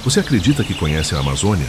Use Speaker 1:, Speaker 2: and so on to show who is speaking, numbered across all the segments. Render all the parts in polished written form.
Speaker 1: Você acredita que conhece a Amazônia?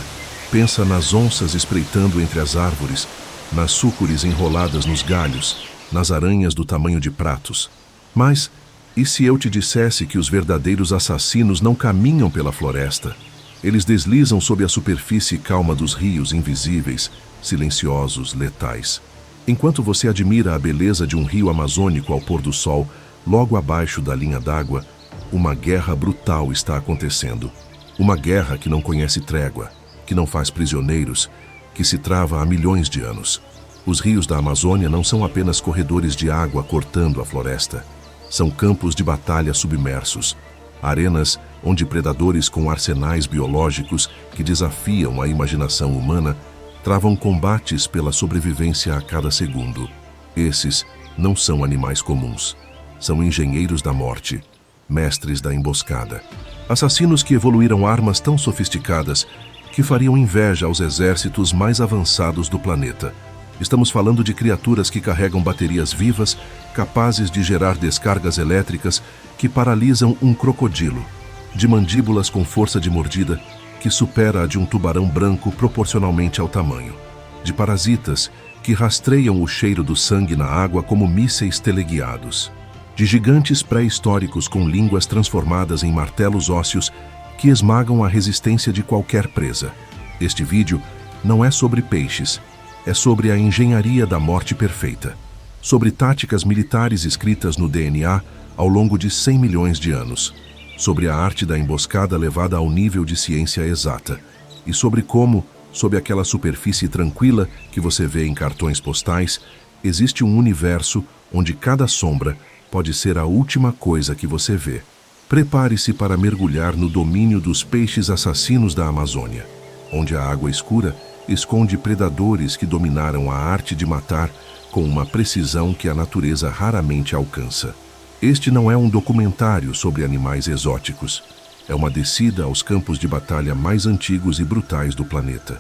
Speaker 1: Pensa nas onças espreitando entre as árvores, nas súcures enroladas nos galhos, nas aranhas do tamanho de pratos. Mas, e se eu te dissesse que os verdadeiros assassinos não caminham pela floresta? Eles deslizam sob a superfície calma dos rios invisíveis, silenciosos, letais. Enquanto você admira a beleza de um rio amazônico ao pôr do sol, logo abaixo da linha d'água, uma guerra brutal está acontecendo. Uma guerra que não conhece trégua, que não faz prisioneiros, que se trava há milhões de anos. Os rios da Amazônia não são apenas corredores de água cortando a floresta. São campos de batalha submersos, arenas onde predadores com arsenais biológicos que desafiam a imaginação humana travam combates pela sobrevivência a cada segundo. Esses não são animais comuns. São engenheiros da morte, mestres da emboscada. Assassinos que evoluíram armas tão sofisticadas que fariam inveja aos exércitos mais avançados do planeta. Estamos falando de criaturas que carregam baterias vivas, capazes de gerar descargas elétricas que paralisam um crocodilo, de mandíbulas com força de mordida que supera a de um tubarão branco proporcionalmente ao tamanho, de parasitas que rastreiam o cheiro do sangue na água como mísseis teleguiados, de gigantes pré-históricos com línguas transformadas em martelos ósseos que esmagam a resistência de qualquer presa. Este vídeo não é sobre peixes, é sobre a engenharia da morte perfeita, sobre táticas militares escritas no DNA ao longo de 100 milhões de anos, sobre a arte da emboscada levada ao nível de ciência exata, e sobre como, sob aquela superfície tranquila que você vê em cartões postais, existe um universo onde cada sombra pode ser a última coisa que você vê. Prepare-se para mergulhar no domínio dos peixes assassinos da Amazônia, onde a água escura esconde predadores que dominaram a arte de matar com uma precisão que a natureza raramente alcança. Este não é um documentário sobre animais exóticos. É uma descida aos campos de batalha mais antigos e brutais do planeta.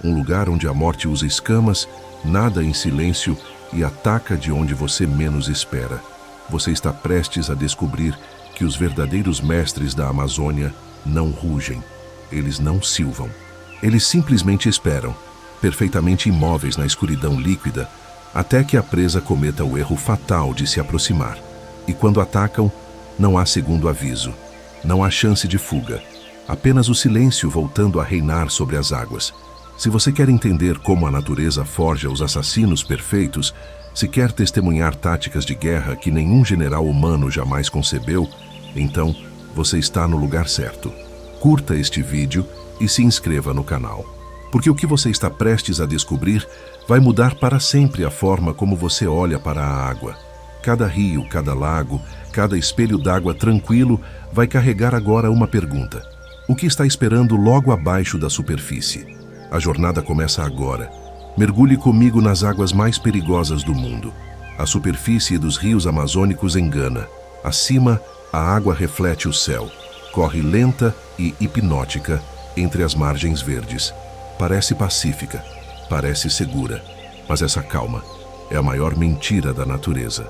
Speaker 1: Um lugar onde a morte usa escamas, nada em silêncio e ataca de onde você menos espera. Você está prestes a descobrir que os verdadeiros mestres da Amazônia não rugem. Eles não silvam. Eles simplesmente esperam, perfeitamente imóveis na escuridão líquida, até que a presa cometa o erro fatal de se aproximar. E quando atacam, não há segundo aviso. Não há chance de fuga. Apenas o silêncio voltando a reinar sobre as águas. Se você quer entender como a natureza forja os assassinos perfeitos, se quer testemunhar táticas de guerra que nenhum general humano jamais concebeu, então você está no lugar certo. Curta este vídeo e se inscreva no canal. Porque o que você está prestes a descobrir vai mudar para sempre a forma como você olha para a água. Cada rio, cada lago, cada espelho d'água tranquilo vai carregar agora uma pergunta. O que está esperando logo abaixo da superfície? A jornada começa agora. Mergulhe comigo nas águas mais perigosas do mundo. A superfície dos rios amazônicos engana. Acima, a água reflete o céu. Corre lenta e hipnótica entre as margens verdes. Parece pacífica, parece segura, mas essa calma é a maior mentira da natureza.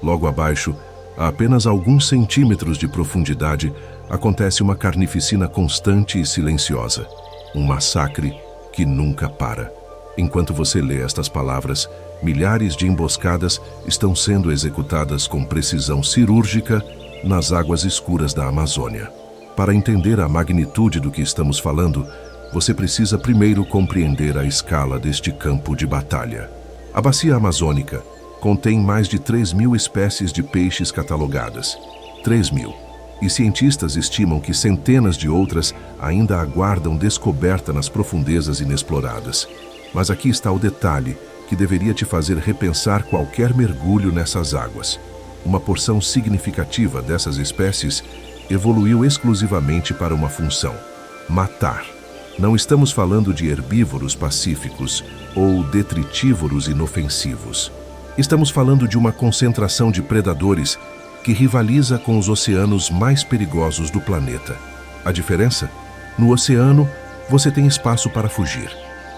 Speaker 1: Logo abaixo, a apenas alguns centímetros de profundidade, acontece uma carnificina constante e silenciosa. Um massacre que nunca para. Enquanto você lê estas palavras, milhares de emboscadas estão sendo executadas com precisão cirúrgica nas águas escuras da Amazônia. Para entender a magnitude do que estamos falando, você precisa primeiro compreender a escala deste campo de batalha. A bacia amazônica contém mais de 3.000 espécies de peixes catalogadas. 3.000. E cientistas estimam que centenas de outras ainda aguardam descoberta nas profundezas inexploradas. Mas aqui está o detalhe que deveria te fazer repensar qualquer mergulho nessas águas. Uma porção significativa dessas espécies evoluiu exclusivamente para uma função: matar. Não estamos falando de herbívoros pacíficos ou detritívoros inofensivos. Estamos falando de uma concentração de predadores que rivaliza com os oceanos mais perigosos do planeta. A diferença? No oceano, você tem espaço para fugir.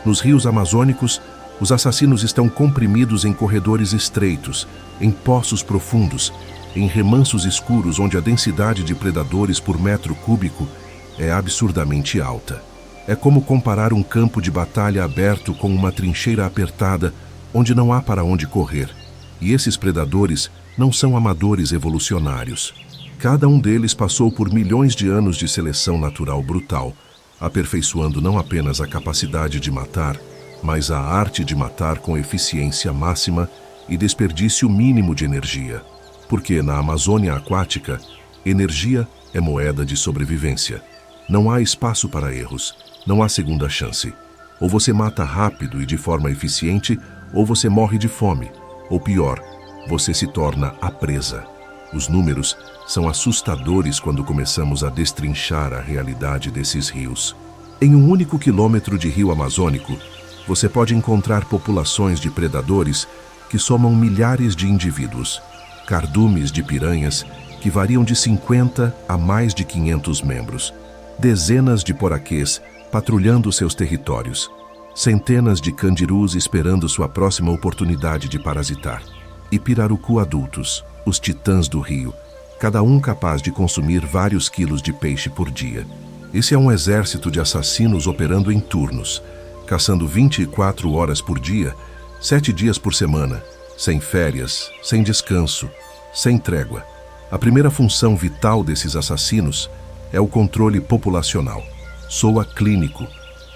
Speaker 1: Nos rios amazônicos, os assassinos estão comprimidos em corredores estreitos, em poços profundos, em remansos escuros onde a densidade de predadores por metro cúbico é absurdamente alta. É como comparar um campo de batalha aberto com uma trincheira apertada, onde não há para onde correr. E esses predadores não são amadores evolucionários. Cada um deles passou por milhões de anos de seleção natural brutal, aperfeiçoando não apenas a capacidade de matar, mas a arte de matar com eficiência máxima e desperdício mínimo de energia. Porque na Amazônia aquática, energia é moeda de sobrevivência. Não há espaço para erros, não há segunda chance. Ou você mata rápido e de forma eficiente, ou você morre de fome. Ou pior, você se torna a presa. Os números são assustadores quando começamos a destrinchar a realidade desses rios. Em um único quilômetro de rio amazônico, você pode encontrar populações de predadores que somam milhares de indivíduos, cardumes de piranhas que variam de 50 a mais de 500 membros, dezenas de poraquês patrulhando seus territórios, centenas de candirus esperando sua próxima oportunidade de parasitar, e pirarucu adultos, os titãs do rio, cada um capaz de consumir vários quilos de peixe por dia. Esse é um exército de assassinos operando em turnos, caçando 24 horas por dia, 7 dias por semana, sem férias, sem descanso, sem trégua. A primeira função vital desses assassinos é o controle populacional. Soa clínico,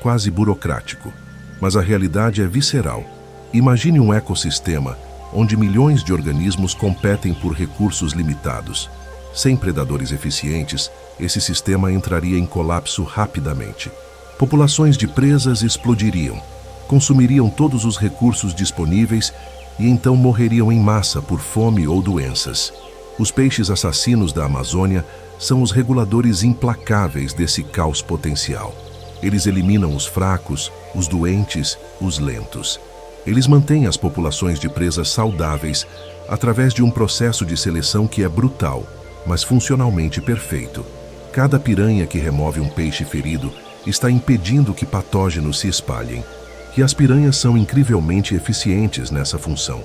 Speaker 1: quase burocrático, mas a realidade é visceral. Imagine um ecossistema onde milhões de organismos competem por recursos limitados. Sem predadores eficientes, esse sistema entraria em colapso rapidamente. Populações de presas explodiriam, consumiriam todos os recursos disponíveis e então morreriam em massa por fome ou doenças. Os peixes assassinos da Amazônia são os reguladores implacáveis desse caos potencial. Eles eliminam os fracos, os doentes, os lentos. Eles mantêm as populações de presas saudáveis através de um processo de seleção que é brutal, mas funcionalmente perfeito. Cada piranha que remove um peixe ferido está impedindo que patógenos se espalhem. E as piranhas são incrivelmente eficientes nessa função.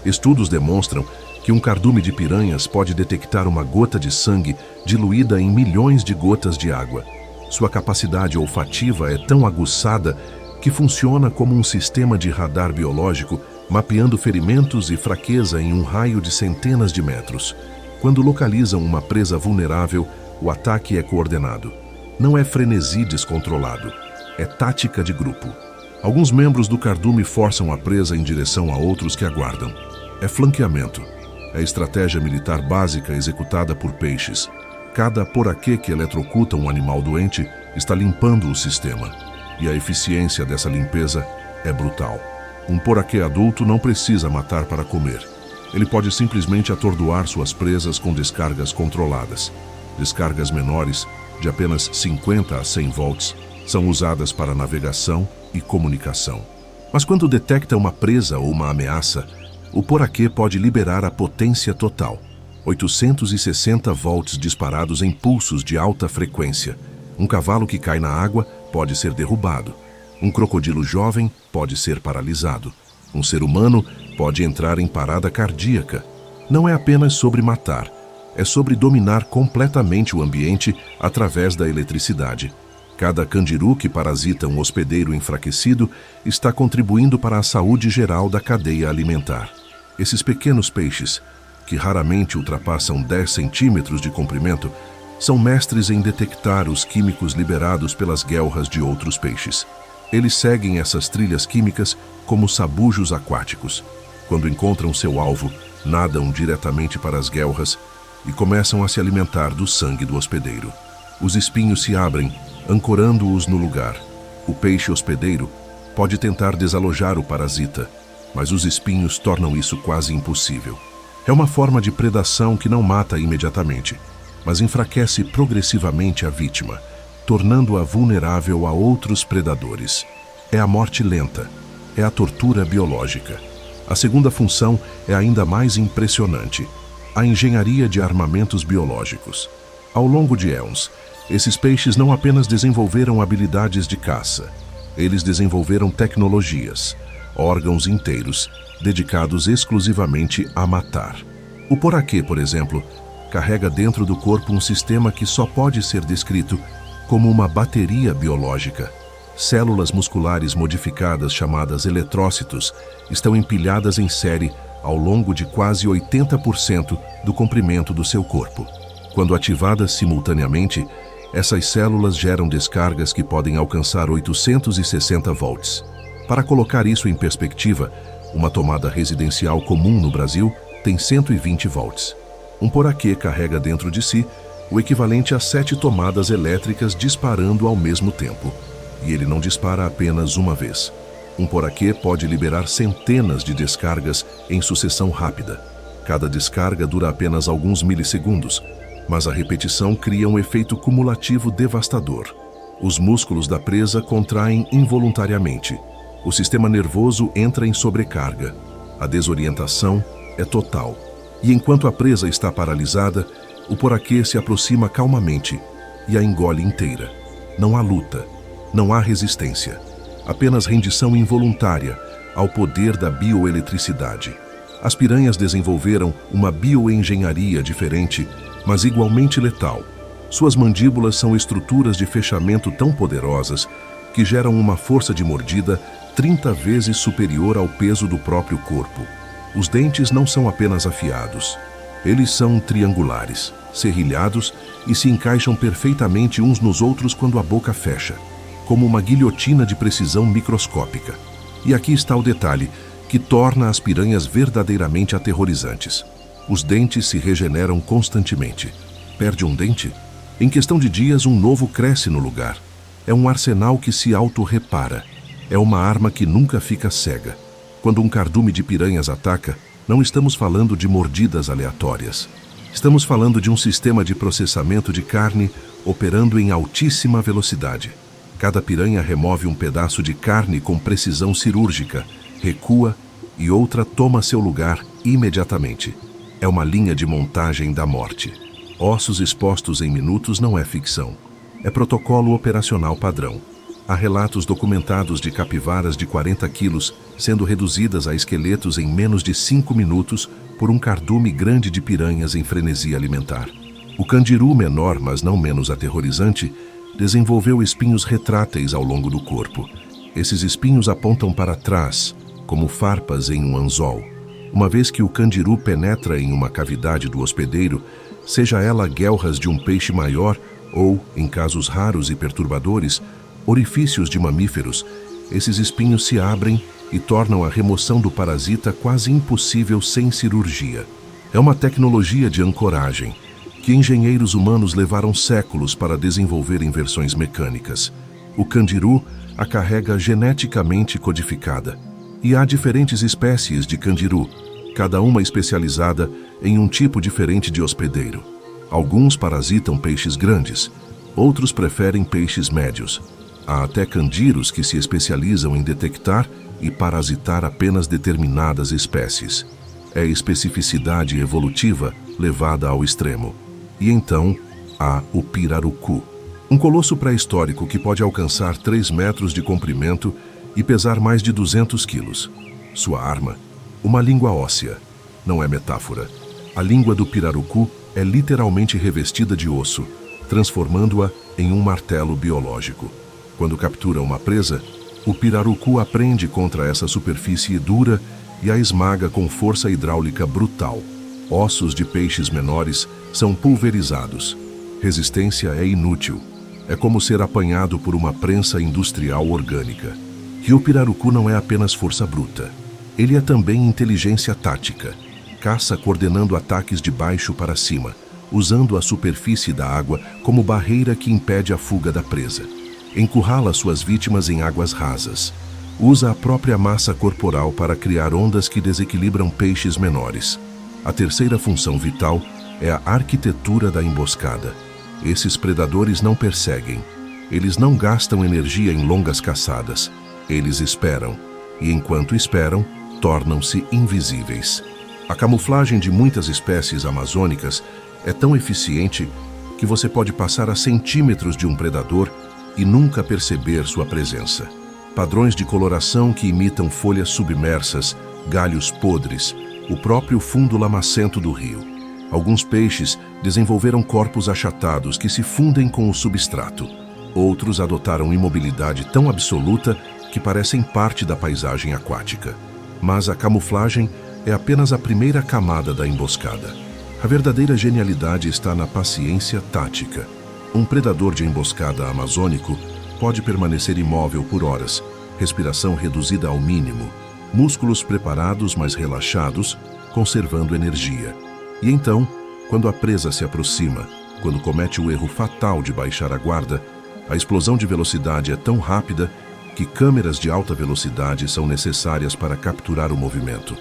Speaker 1: Estudos demonstram que um cardume de piranhas pode detectar uma gota de sangue diluída em milhões de gotas de água. Sua capacidade olfativa é tão aguçada que funciona como um sistema de radar biológico, mapeando ferimentos e fraqueza em um raio de centenas de metros. Quando localizam uma presa vulnerável, o ataque é coordenado. Não é frenesi descontrolado, é tática de grupo. Alguns membros do cardume forçam a presa em direção a outros que aguardam. É flanqueamento. É estratégia militar básica executada por peixes. Cada poraquê que eletrocuta um animal doente está limpando o sistema. E a eficiência dessa limpeza é brutal. Um poraquê adulto não precisa matar para comer. Ele pode simplesmente atordoar suas presas com descargas controladas. Descargas menores, de apenas 50 a 100 volts, são usadas para navegação e comunicação. Mas quando detecta uma presa ou uma ameaça, o poraquê pode liberar a potência total. 860 volts disparados em pulsos de alta frequência. Um cavalo que cai na água pode ser derrubado. Um crocodilo jovem pode ser paralisado. Um ser humano pode entrar em parada cardíaca. Não é apenas sobre matar, é sobre dominar completamente o ambiente através da eletricidade. Cada candiru que parasita um hospedeiro enfraquecido está contribuindo para a saúde geral da cadeia alimentar. Esses pequenos peixes, que raramente ultrapassam 10 centímetros de comprimento, são mestres em detectar os químicos liberados pelas guelras de outros peixes. Eles seguem essas trilhas químicas como sabujos aquáticos. Quando encontram seu alvo, nadam diretamente para as guelras e começam a se alimentar do sangue do hospedeiro. Os espinhos se abrem, ancorando-os no lugar. O peixe hospedeiro pode tentar desalojar o parasita, mas os espinhos tornam isso quase impossível. É uma forma de predação que não mata imediatamente, mas enfraquece progressivamente a vítima, tornando-a vulnerável a outros predadores. É a morte lenta, é a tortura biológica. A segunda função é ainda mais impressionante: a engenharia de armamentos biológicos. Ao longo de éons, esses peixes não apenas desenvolveram habilidades de caça, eles desenvolveram tecnologias, órgãos inteiros, dedicados exclusivamente a matar. O poraquê, por exemplo, carrega dentro do corpo um sistema que só pode ser descrito como uma bateria biológica. Células musculares modificadas chamadas eletrócitos estão empilhadas em série ao longo de quase 80% do comprimento do seu corpo. Quando ativadas simultaneamente, essas células geram descargas que podem alcançar 860 volts. Para colocar isso em perspectiva, uma tomada residencial comum no Brasil tem 120 volts. Um poraquê carrega dentro de si o equivalente a 7 tomadas elétricas disparando ao mesmo tempo. E ele não dispara apenas uma vez. Um poraquê pode liberar centenas de descargas em sucessão rápida. Cada descarga dura apenas alguns milissegundos, mas a repetição cria um efeito cumulativo devastador. Os músculos da presa contraem involuntariamente. O sistema nervoso entra em sobrecarga. A desorientação é total. E enquanto a presa está paralisada, o poraquê se aproxima calmamente e a engole inteira. Não há luta, não há resistência. Apenas rendição involuntária ao poder da bioeletricidade. As piranhas desenvolveram uma bioengenharia diferente, mas igualmente letal. Suas mandíbulas são estruturas de fechamento tão poderosas que geram uma força de mordida 30 vezes superior ao peso do próprio corpo. Os dentes não são apenas afiados. Eles são triangulares, serrilhados e se encaixam perfeitamente uns nos outros quando a boca fecha, como uma guilhotina de precisão microscópica. E aqui está o detalhe que torna as piranhas verdadeiramente aterrorizantes. Os dentes se regeneram constantemente. Perde um dente? Em questão de dias, um novo cresce no lugar. É um arsenal que se auto-repara. É uma arma que nunca fica cega. Quando um cardume de piranhas ataca, não estamos falando de mordidas aleatórias. Estamos falando de um sistema de processamento de carne operando em altíssima velocidade. Cada piranha remove um pedaço de carne com precisão cirúrgica, recua e outra toma seu lugar imediatamente. É uma linha de montagem da morte. Ossos expostos em minutos não é ficção. É protocolo operacional padrão. Há relatos documentados de capivaras de 40 quilos sendo reduzidas a esqueletos em menos de 5 minutos por um cardume grande de piranhas em frenesi alimentar. O candiru, menor, mas não menos aterrorizante, desenvolveu espinhos retráteis ao longo do corpo. Esses espinhos apontam para trás, como farpas em um anzol. Uma vez que o candiru penetra em uma cavidade do hospedeiro, seja ela guelras de um peixe maior ou, em casos raros e perturbadores, orifícios de mamíferos, esses espinhos se abrem e tornam a remoção do parasita quase impossível sem cirurgia. É uma tecnologia de ancoragem que engenheiros humanos levaram séculos para desenvolver em versões mecânicas. O candiru a carrega geneticamente codificada. E há diferentes espécies de candiru, cada uma especializada em um tipo diferente de hospedeiro. Alguns parasitam peixes grandes, outros preferem peixes médios. Há até candiros que se especializam em detectar e parasitar apenas determinadas espécies. É especificidade evolutiva levada ao extremo. E então, há o pirarucu, um colosso pré-histórico que pode alcançar 3 metros de comprimento e pesar mais de 200 quilos. Sua arma, uma língua óssea. Não é metáfora. A língua do pirarucu é literalmente revestida de osso, transformando-a em um martelo biológico. Quando captura uma presa, o pirarucu aprende contra essa superfície dura e a esmaga com força hidráulica brutal. Ossos de peixes menores são pulverizados. Resistência é inútil. É como ser apanhado por uma prensa industrial orgânica. E o pirarucu não é apenas força bruta. Ele é também inteligência tática. Caça coordenando ataques de baixo para cima, usando a superfície da água como barreira que impede a fuga da presa. Encurrala suas vítimas em águas rasas. Usa a própria massa corporal para criar ondas que desequilibram peixes menores. A terceira função vital é a arquitetura da emboscada. Esses predadores não perseguem. Eles não gastam energia em longas caçadas. Eles esperam. E enquanto esperam, tornam-se invisíveis. A camuflagem de muitas espécies amazônicas é tão eficiente que você pode passar a centímetros de um predador e nunca perceber sua presença. Padrões de coloração que imitam folhas submersas, galhos podres, o próprio fundo lamacento do rio. Alguns peixes desenvolveram corpos achatados que se fundem com o substrato. Outros adotaram imobilidade tão absoluta que parecem parte da paisagem aquática. Mas a camuflagem é apenas a primeira camada da emboscada. A verdadeira genialidade está na paciência tática. Um predador de emboscada amazônico pode permanecer imóvel por horas, respiração reduzida ao mínimo, músculos preparados mas relaxados, conservando energia. E então, quando a presa se aproxima, quando comete o erro fatal de baixar a guarda, a explosão de velocidade é tão rápida que câmeras de alta velocidade são necessárias para capturar o movimento.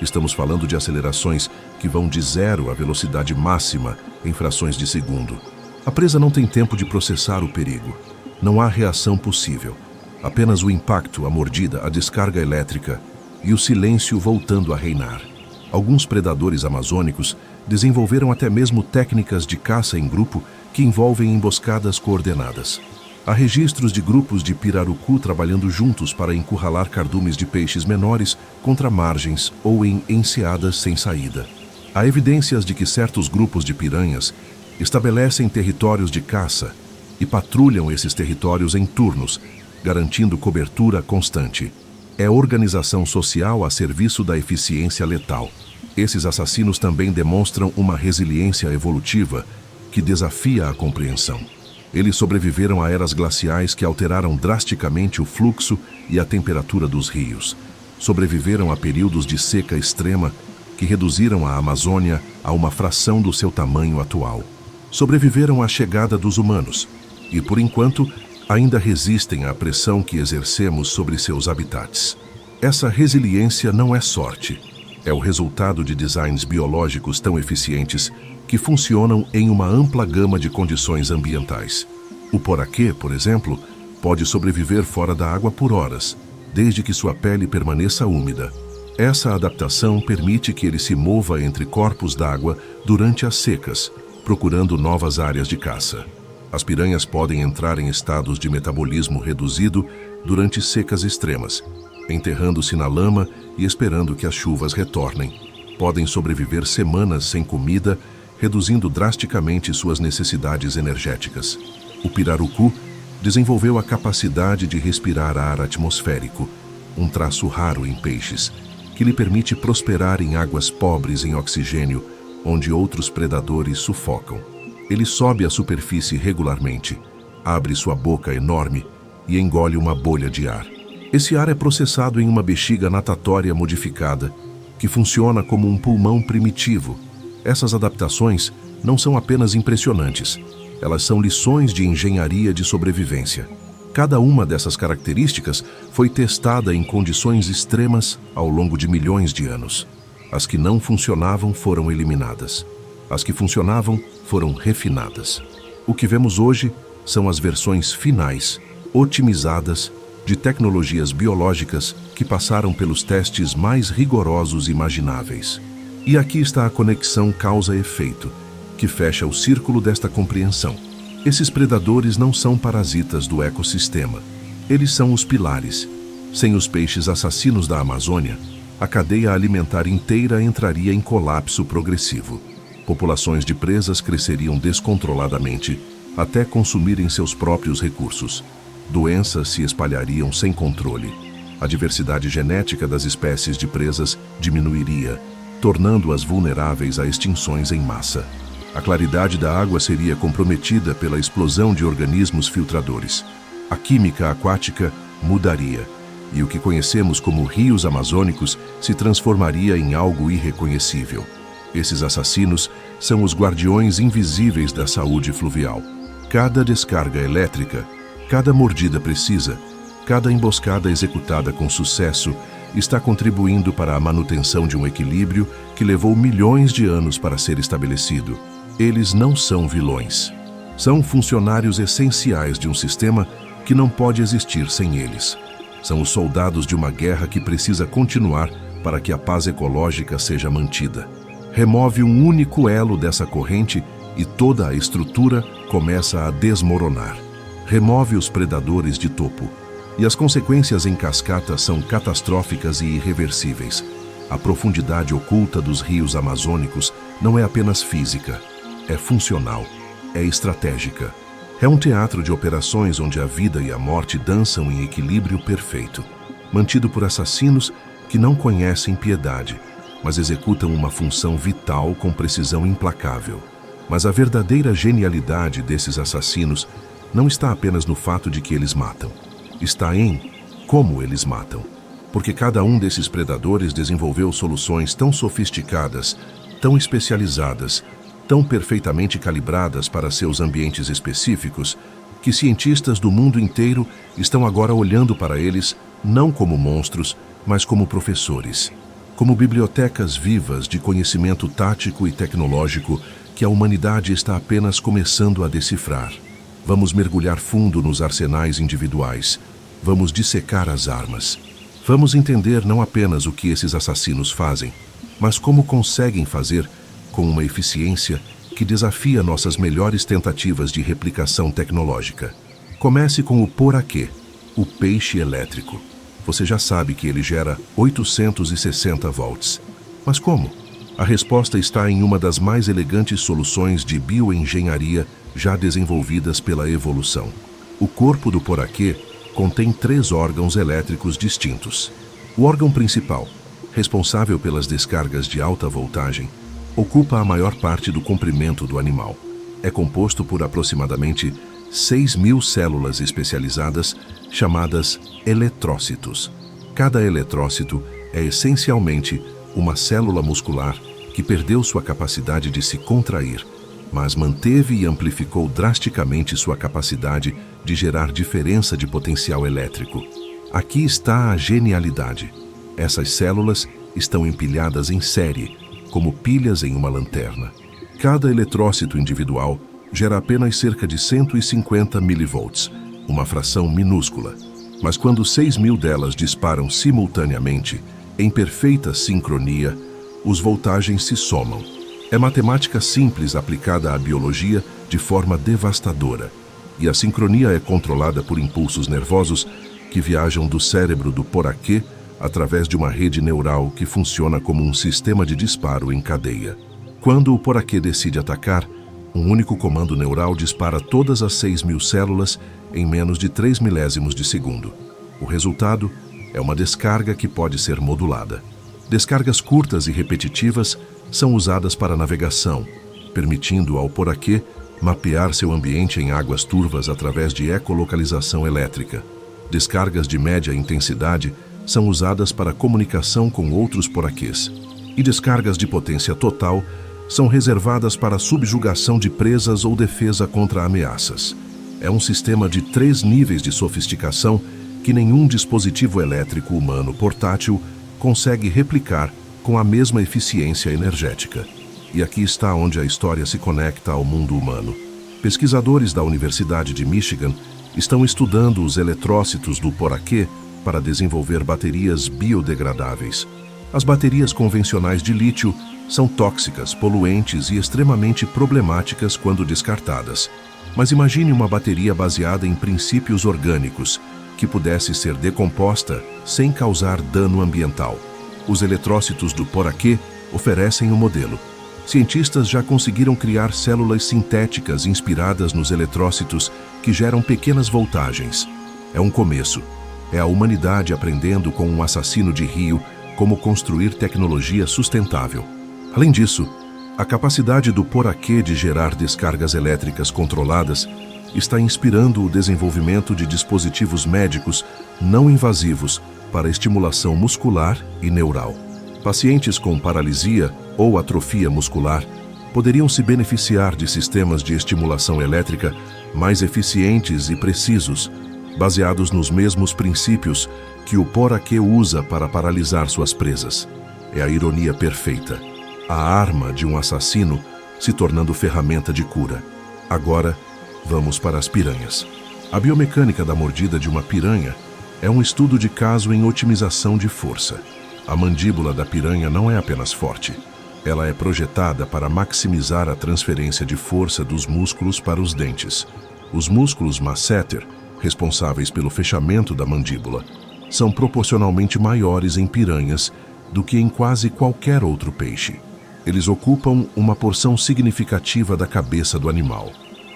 Speaker 1: Estamos falando de acelerações que vão de 0 à velocidade máxima em frações de segundo. A presa não tem tempo de processar o perigo. Não há reação possível. Apenas o impacto, a mordida, a descarga elétrica e o silêncio voltando a reinar. Alguns predadores amazônicos desenvolveram até mesmo técnicas de caça em grupo que envolvem emboscadas coordenadas. Há registros de grupos de pirarucu trabalhando juntos para encurralar cardumes de peixes menores contra margens ou em enseadas sem saída. Há evidências de que certos grupos de piranhas estabelecem territórios de caça e patrulham esses territórios em turnos, garantindo cobertura constante. É organização social a serviço da eficiência letal. Esses assassinos também demonstram uma resiliência evolutiva que desafia a compreensão. Eles sobreviveram a eras glaciais que alteraram drasticamente o fluxo e a temperatura dos rios. Sobreviveram a períodos de seca extrema que reduziram a Amazônia a uma fração do seu tamanho atual. Sobreviveram à chegada dos humanos e, por enquanto, ainda resistem à pressão que exercemos sobre seus habitats. Essa resiliência não é sorte. É o resultado de designs biológicos tão eficientes que funcionam em uma ampla gama de condições ambientais. O poraquê, por exemplo, pode sobreviver fora da água por horas, desde que sua pele permaneça úmida. Essa adaptação permite que ele se mova entre corpos d'água durante as secas, procurando novas áreas de caça. As piranhas podem entrar em estados de metabolismo reduzido durante secas extremas, enterrando-se na lama e esperando que as chuvas retornem. Podem sobreviver semanas sem comida, reduzindo drasticamente suas necessidades energéticas. O pirarucu desenvolveu a capacidade de respirar ar atmosférico, um traço raro em peixes, que lhe permite prosperar em águas pobres em oxigênio, onde outros predadores sufocam. Ele sobe à superfície regularmente, abre sua boca enorme e engole uma bolha de ar. Esse ar é processado em uma bexiga natatória modificada, que funciona como um pulmão primitivo. Essas adaptações não são apenas impressionantes, elas são lições de engenharia de sobrevivência. Cada uma dessas características foi testada em condições extremas ao longo de milhões de anos. As que não funcionavam foram eliminadas. As que funcionavam foram refinadas. O que vemos hoje são as versões finais, otimizadas, de tecnologias biológicas que passaram pelos testes mais rigorosos imagináveis. E aqui está a conexão causa-efeito, que fecha o círculo desta compreensão. Esses predadores não são parasitas do ecossistema. Eles são os pilares. Sem os peixes assassinos da Amazônia, a cadeia alimentar inteira entraria em colapso progressivo. Populações de presas cresceriam descontroladamente, até consumirem seus próprios recursos. Doenças se espalhariam sem controle. A diversidade genética das espécies de presas diminuiria, tornando-as vulneráveis a extinções em massa. A claridade da água seria comprometida pela explosão de organismos filtradores. A química aquática mudaria, e o que conhecemos como rios amazônicos se transformaria em algo irreconhecível. Esses assassinos são os guardiões invisíveis da saúde fluvial. Cada descarga elétrica, cada mordida precisa, cada emboscada executada com sucesso está contribuindo para a manutenção de um equilíbrio que levou milhões de anos para ser estabelecido. Eles não são vilões. São funcionários essenciais de um sistema que não pode existir sem eles. São os soldados de uma guerra que precisa continuar para que a paz ecológica seja mantida. Remove um único elo dessa corrente e toda a estrutura começa a desmoronar. Remove os predadores de topo. E as consequências em cascata são catastróficas e irreversíveis. A profundidade oculta dos rios amazônicos não é apenas física, é funcional, é estratégica. É um teatro de operações onde a vida e a morte dançam em equilíbrio perfeito, mantido por assassinos que não conhecem piedade, mas executam uma função vital com precisão implacável. Mas a verdadeira genialidade desses assassinos não está apenas no fato de que eles matam. Está em como eles matam. Porque cada um desses predadores desenvolveu soluções tão sofisticadas, tão especializadas, tão perfeitamente calibradas para seus ambientes específicos, que cientistas do mundo inteiro estão agora olhando para eles não como monstros, mas como professores, como bibliotecas vivas de conhecimento tático e tecnológico que a humanidade está apenas começando a decifrar. Vamos mergulhar fundo nos arsenais individuais. Vamos dissecar as armas. Vamos entender não apenas o que esses assassinos fazem, mas como conseguem fazer com uma eficiência que desafia nossas melhores tentativas de replicação tecnológica. Comece com o poraquê, o peixe elétrico. Você já sabe que ele gera 860 volts. Mas como? A resposta está em uma das mais elegantes soluções de bioengenharia já desenvolvidas pela evolução. O corpo do poraquê contém 3 órgãos elétricos distintos. O órgão principal, responsável pelas descargas de alta voltagem, ocupa a maior parte do comprimento do animal. É composto por aproximadamente 6.000 células especializadas chamadas eletrócitos. Cada eletrócito é essencialmente uma célula muscular que perdeu sua capacidade de se contrair, mas manteve e amplificou drasticamente sua capacidade de gerar diferença de potencial elétrico. Aqui está a genialidade. Essas células estão empilhadas em série, como pilhas em uma lanterna. Cada eletrócito individual gera apenas cerca de 150 milivolts, uma fração minúscula. Mas quando 6.000 delas disparam simultaneamente, em perfeita sincronia, os voltagens se somam. É matemática simples aplicada à biologia de forma devastadora. E a sincronia é controlada por impulsos nervosos que viajam do cérebro do poraquê através de uma rede neural que funciona como um sistema de disparo em cadeia. Quando o poraquê decide atacar, um único comando neural dispara todas as 6.000 células em menos de 3 milésimos de segundo. O resultado é uma descarga que pode ser modulada. Descargas curtas e repetitivas são usadas para navegação, permitindo ao poraquê mapear seu ambiente em águas turvas através de ecolocalização elétrica. Descargas de média intensidade são usadas para comunicação com outros poraquês. E descargas de potência total são reservadas para subjugação de presas ou defesa contra ameaças. É um sistema de 3 níveis de sofisticação que nenhum dispositivo elétrico humano portátil consegue replicar com a mesma eficiência energética. E aqui está onde a história se conecta ao mundo humano. Pesquisadores da Universidade de Michigan estão estudando os eletrócitos do poraquê para desenvolver baterias biodegradáveis. As baterias convencionais de lítio são tóxicas, poluentes e extremamente problemáticas quando descartadas. Mas imagine uma bateria baseada em princípios orgânicos, que pudesse ser decomposta sem causar dano ambiental. Os eletrócitos do poraquê oferecem o modelo. Cientistas já conseguiram criar células sintéticas inspiradas nos eletrócitos que geram pequenas voltagens. É um começo. É a humanidade aprendendo com um assassino de rio como construir tecnologia sustentável. Além disso, a capacidade do poraquê de gerar descargas elétricas controladas está inspirando o desenvolvimento de dispositivos médicos não invasivos para estimulação muscular e neural. Pacientes com paralisia ou atrofia muscular poderiam se beneficiar de sistemas de estimulação elétrica mais eficientes e precisos, baseados nos mesmos princípios que o poraquê usa para paralisar suas presas. É a ironia perfeita. A arma de um assassino se tornando ferramenta de cura. Agora, vamos para as piranhas. A biomecânica da mordida de uma piranha é um estudo de caso em otimização de força. A mandíbula da piranha não é apenas forte. Ela é projetada para maximizar a transferência de força dos músculos para os dentes. Os músculos masseter, responsáveis pelo fechamento da mandíbula, são proporcionalmente maiores em piranhas do que em quase qualquer outro peixe. Eles ocupam uma porção significativa da cabeça do animal.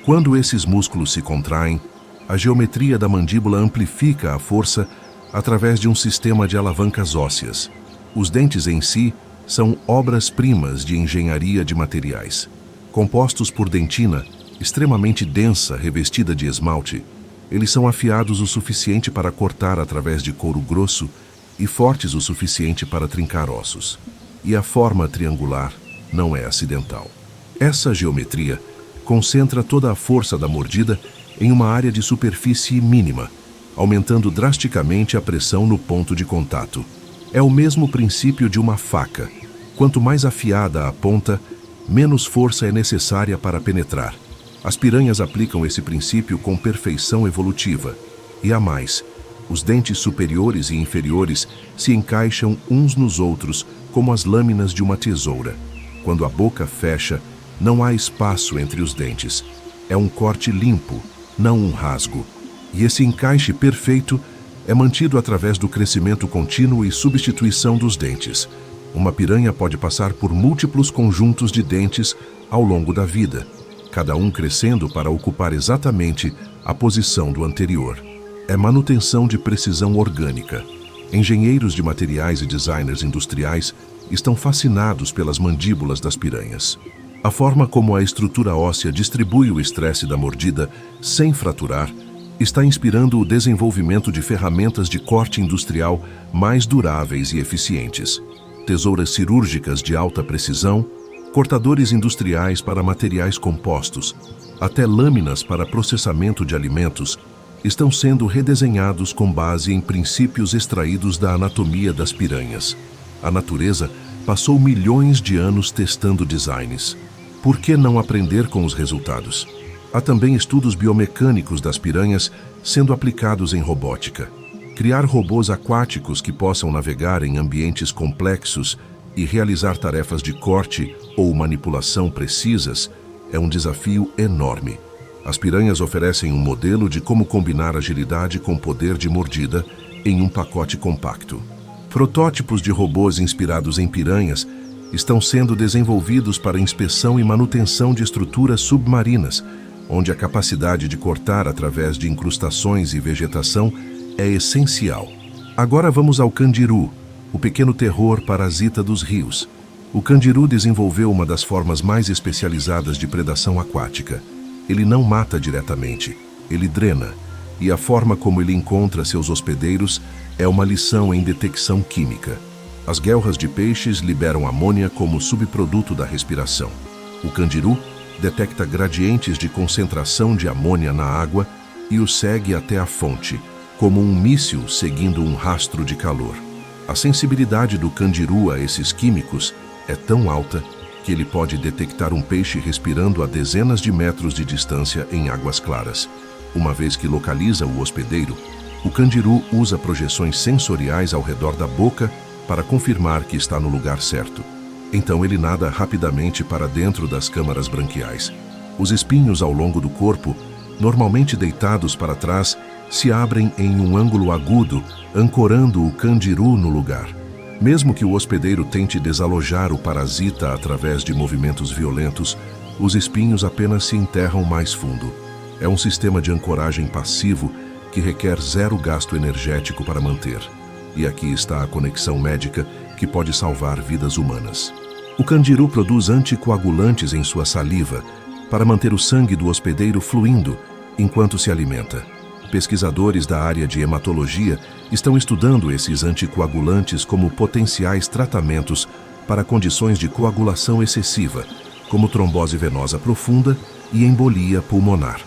Speaker 1: Quando esses músculos se contraem, a geometria da mandíbula amplifica a força através de um sistema de alavancas ósseas. Os dentes em si são obras-primas de engenharia de materiais. Compostos por dentina, extremamente densa, revestida de esmalte, eles são afiados o suficiente para cortar através de couro grosso e fortes o suficiente para trincar ossos. E a forma triangular não é acidental. Essa geometria concentra toda a força da mordida em uma área de superfície mínima, aumentando drasticamente a pressão no ponto de contato. É o mesmo princípio de uma faca. Quanto mais afiada a ponta, menos força é necessária para penetrar. As piranhas aplicam esse princípio com perfeição evolutiva. E há mais, os dentes superiores e inferiores se encaixam uns nos outros como as lâminas de uma tesoura. Quando a boca fecha, não há espaço entre os dentes. É um corte limpo, não um rasgo. E esse encaixe perfeito é mantido através do crescimento contínuo e substituição dos dentes. Uma piranha pode passar por múltiplos conjuntos de dentes ao longo da vida, cada um crescendo para ocupar exatamente a posição do anterior. É manutenção de precisão orgânica. Engenheiros de materiais e designers industriais estão fascinados pelas mandíbulas das piranhas. A forma como a estrutura óssea distribui o estresse da mordida sem fraturar está inspirando o desenvolvimento de ferramentas de corte industrial mais duráveis e eficientes. Tesouras cirúrgicas de alta precisão, cortadores industriais para materiais compostos, até lâminas para processamento de alimentos, estão sendo redesenhados com base em princípios extraídos da anatomia das piranhas. A natureza passou milhões de anos testando designs. Por que não aprender com os resultados? Há também estudos biomecânicos das piranhas sendo aplicados em robótica. Criar robôs aquáticos que possam navegar em ambientes complexos e realizar tarefas de corte ou manipulação precisas é um desafio enorme. As piranhas oferecem um modelo de como combinar agilidade com poder de mordida em um pacote compacto. Protótipos de robôs inspirados em piranhas estão sendo desenvolvidos para inspeção e manutenção de estruturas submarinas, onde a capacidade de cortar através de incrustações e vegetação é essencial. Agora vamos ao candiru, o pequeno terror parasita dos rios. O candiru desenvolveu uma das formas mais especializadas de predação aquática. Ele não mata diretamente, ele drena, e a forma como ele encontra seus hospedeiros é uma lição em detecção química. As guelras de peixes liberam amônia como subproduto da respiração. O candiru detecta gradientes de concentração de amônia na água e o segue até a fonte, como um míssil seguindo um rastro de calor. A sensibilidade do candiru a esses químicos é tão alta que ele pode detectar um peixe respirando a dezenas de metros de distância em águas claras. Uma vez que localiza o hospedeiro, o candiru usa projeções sensoriais ao redor da boca para confirmar que está no lugar certo. Então ele nada rapidamente para dentro das câmaras branquiais. Os espinhos ao longo do corpo, normalmente deitados para trás, se abrem em um ângulo agudo, ancorando o candiru no lugar. Mesmo que o hospedeiro tente desalojar o parasita através de movimentos violentos, os espinhos apenas se enterram mais fundo. É um sistema de ancoragem passivo que requer zero gasto energético para manter. E aqui está a conexão médica que pode salvar vidas humanas. O candiru produz anticoagulantes em sua saliva para manter o sangue do hospedeiro fluindo enquanto se alimenta. Pesquisadores da área de hematologia estão estudando esses anticoagulantes como potenciais tratamentos para condições de coagulação excessiva, como trombose venosa profunda e embolia pulmonar.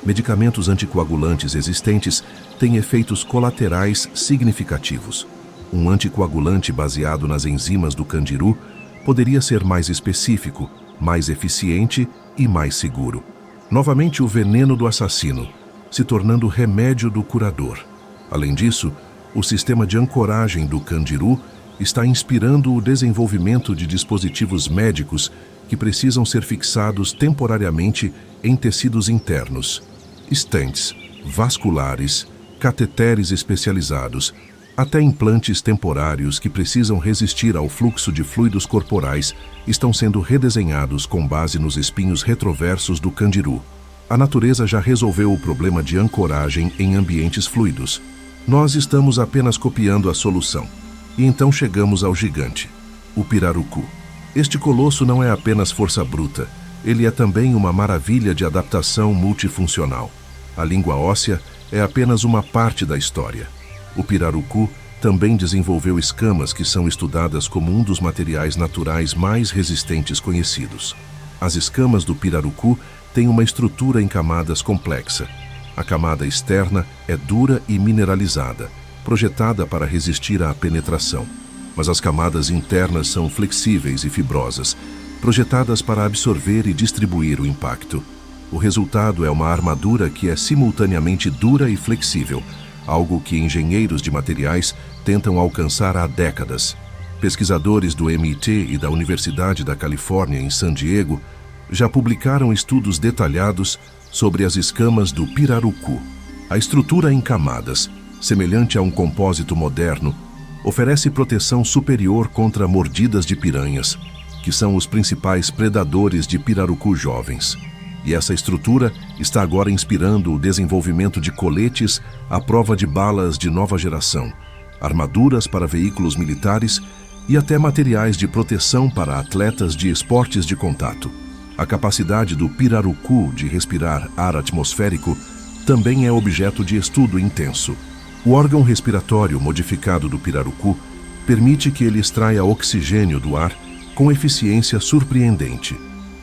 Speaker 1: Medicamentos anticoagulantes existentes têm efeitos colaterais significativos. Um anticoagulante baseado nas enzimas do candiru poderia ser mais específico, mais eficiente e mais seguro. Novamente, o veneno do assassino, se tornando remédio do curador. Além disso, o sistema de ancoragem do candiru está inspirando o desenvolvimento de dispositivos médicos que precisam ser fixados temporariamente em tecidos internos. Stents, vasculares, cateteres especializados, até implantes temporários que precisam resistir ao fluxo de fluidos corporais estão sendo redesenhados com base nos espinhos retroversos do candiru. A natureza já resolveu o problema de ancoragem em ambientes fluidos. Nós estamos apenas copiando a solução. E então chegamos ao gigante, o pirarucu. Este colosso não é apenas força bruta, ele é também uma maravilha de adaptação multifuncional. A língua óssea é apenas uma parte da história. O pirarucu também desenvolveu escamas que são estudadas como um dos materiais naturais mais resistentes conhecidos. As escamas do pirarucu têm uma estrutura em camadas complexa. A camada externa é dura e mineralizada, projetada para resistir à penetração. Mas as camadas internas são flexíveis e fibrosas, projetadas para absorver e distribuir o impacto. O resultado é uma armadura que é simultaneamente dura e flexível, algo que engenheiros de materiais tentam alcançar há décadas. Pesquisadores do MIT e da Universidade da Califórnia, em San Diego, já publicaram estudos detalhados sobre as escamas do pirarucu. A estrutura em camadas, semelhante a um compósito moderno, oferece proteção superior contra mordidas de piranhas, que são os principais predadores de pirarucu jovens. E essa estrutura está agora inspirando o desenvolvimento de coletes à prova de balas de nova geração, armaduras para veículos militares e até materiais de proteção para atletas de esportes de contato. A capacidade do pirarucu de respirar ar atmosférico também é objeto de estudo intenso. O órgão respiratório modificado do pirarucu permite que ele extraia oxigênio do ar com eficiência surpreendente.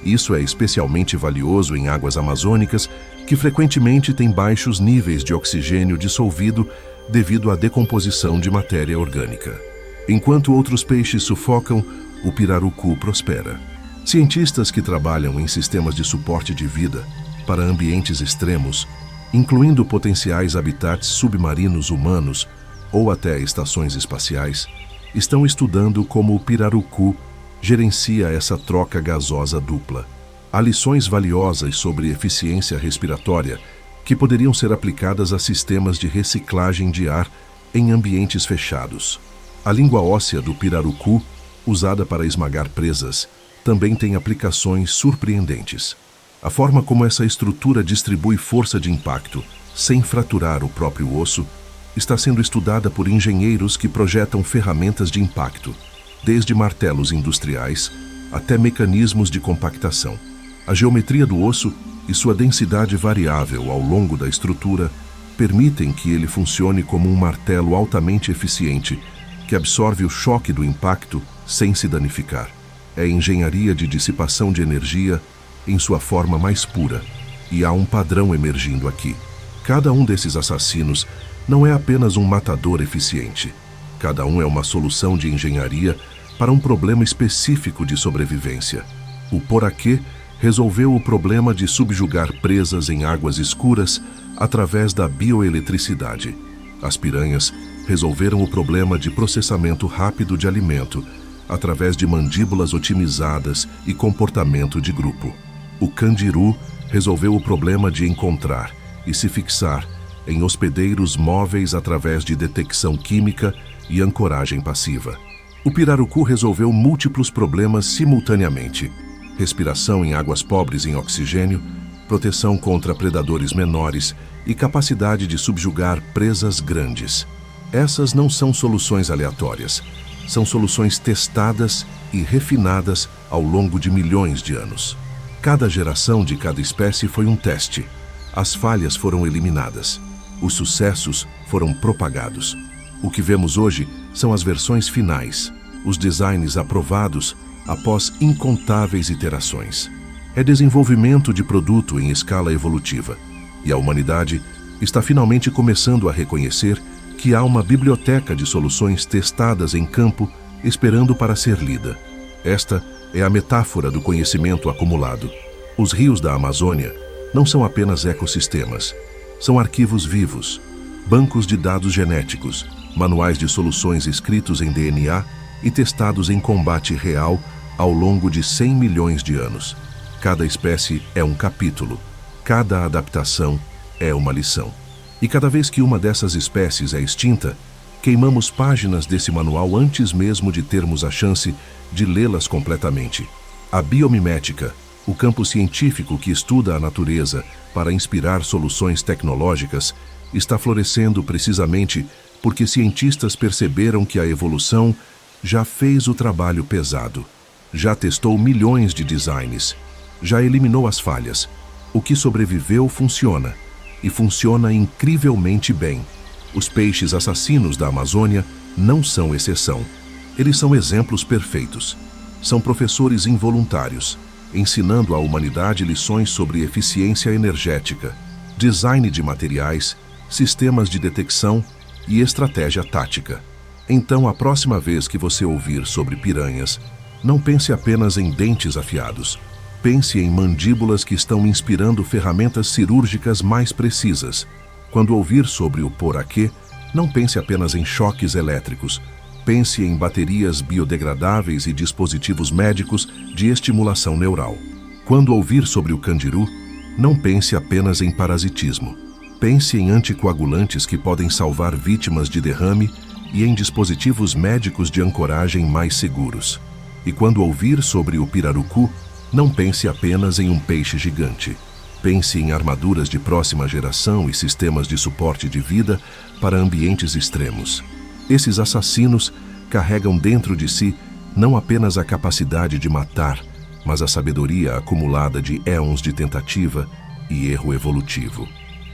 Speaker 1: Isso é especialmente valioso em águas amazônicas, que frequentemente têm baixos níveis de oxigênio dissolvido devido à decomposição de matéria orgânica. Enquanto outros peixes sufocam, o pirarucu prospera. Cientistas que trabalham em sistemas de suporte de vida para ambientes extremos, incluindo potenciais habitats submarinos humanos ou até estações espaciais, estão estudando como o pirarucu gerencia essa troca gasosa dupla. Há lições valiosas sobre eficiência respiratória que poderiam ser aplicadas a sistemas de reciclagem de ar em ambientes fechados. A língua óssea do pirarucu, usada para esmagar presas, também tem aplicações surpreendentes. A forma como essa estrutura distribui força de impacto, sem fraturar o próprio osso, está sendo estudada por engenheiros que projetam ferramentas de impacto, desde martelos industriais até mecanismos de compactação. A geometria do osso e sua densidade variável ao longo da estrutura permitem que ele funcione como um martelo altamente eficiente que absorve o choque do impacto sem se danificar. É engenharia de dissipação de energia em sua forma mais pura, e há um padrão emergindo aqui. Cada um desses assassinos não é apenas um matador eficiente. Cada um é uma solução de engenharia para um problema específico de sobrevivência. O poraquê resolveu o problema de subjugar presas em águas escuras através da bioeletricidade. As piranhas resolveram o problema de processamento rápido de alimento através de mandíbulas otimizadas e comportamento de grupo. O candiru resolveu o problema de encontrar e se fixar em hospedeiros móveis através de detecção química e ancoragem passiva. O pirarucu resolveu múltiplos problemas simultaneamente: respiração em águas pobres em oxigênio, proteção contra predadores menores e capacidade de subjugar presas grandes. Essas não são soluções aleatórias, são soluções testadas e refinadas ao longo de milhões de anos. Cada geração de cada espécie foi um teste. As falhas foram eliminadas. Os sucessos foram propagados. O que vemos hoje são as versões finais, os designs aprovados após incontáveis iterações. É desenvolvimento de produto em escala evolutiva. E a humanidade está finalmente começando a reconhecer que há uma biblioteca de soluções testadas em campo esperando para ser lida. Esta é a metáfora do conhecimento acumulado. Os rios da Amazônia não são apenas ecossistemas, são arquivos vivos, bancos de dados genéticos, manuais de soluções escritos em DNA e testados em combate real ao longo de 100 milhões de anos. Cada espécie é um capítulo, cada adaptação é uma lição. E cada vez que uma dessas espécies é extinta, queimamos páginas desse manual antes mesmo de termos a chance de lê-las completamente. A biomimética, o campo científico que estuda a natureza para inspirar soluções tecnológicas está florescendo precisamente porque cientistas perceberam que a evolução já fez o trabalho pesado, já testou milhões de designs, já eliminou as falhas. O que sobreviveu funciona, e funciona incrivelmente bem. Os peixes assassinos da Amazônia não são exceção. Eles são exemplos perfeitos. São professores involuntários, ensinando à humanidade lições sobre eficiência energética, design de materiais, sistemas de detecção e estratégia tática. Então, a próxima vez que você ouvir sobre piranhas, não pense apenas em dentes afiados. Pense em mandíbulas que estão inspirando ferramentas cirúrgicas mais precisas. Quando ouvir sobre o poraquê, não pense apenas em choques elétricos. Pense em baterias biodegradáveis e dispositivos médicos de estimulação neural. Quando ouvir sobre o candiru, não pense apenas em parasitismo. Pense em anticoagulantes que podem salvar vítimas de derrame e em dispositivos médicos de ancoragem mais seguros. E quando ouvir sobre o pirarucu, não pense apenas em um peixe gigante. Pense em armaduras de próxima geração e sistemas de suporte de vida para ambientes extremos. Esses assassinos carregam dentro de si não apenas a capacidade de matar, mas a sabedoria acumulada de éons de tentativa e erro evolutivo.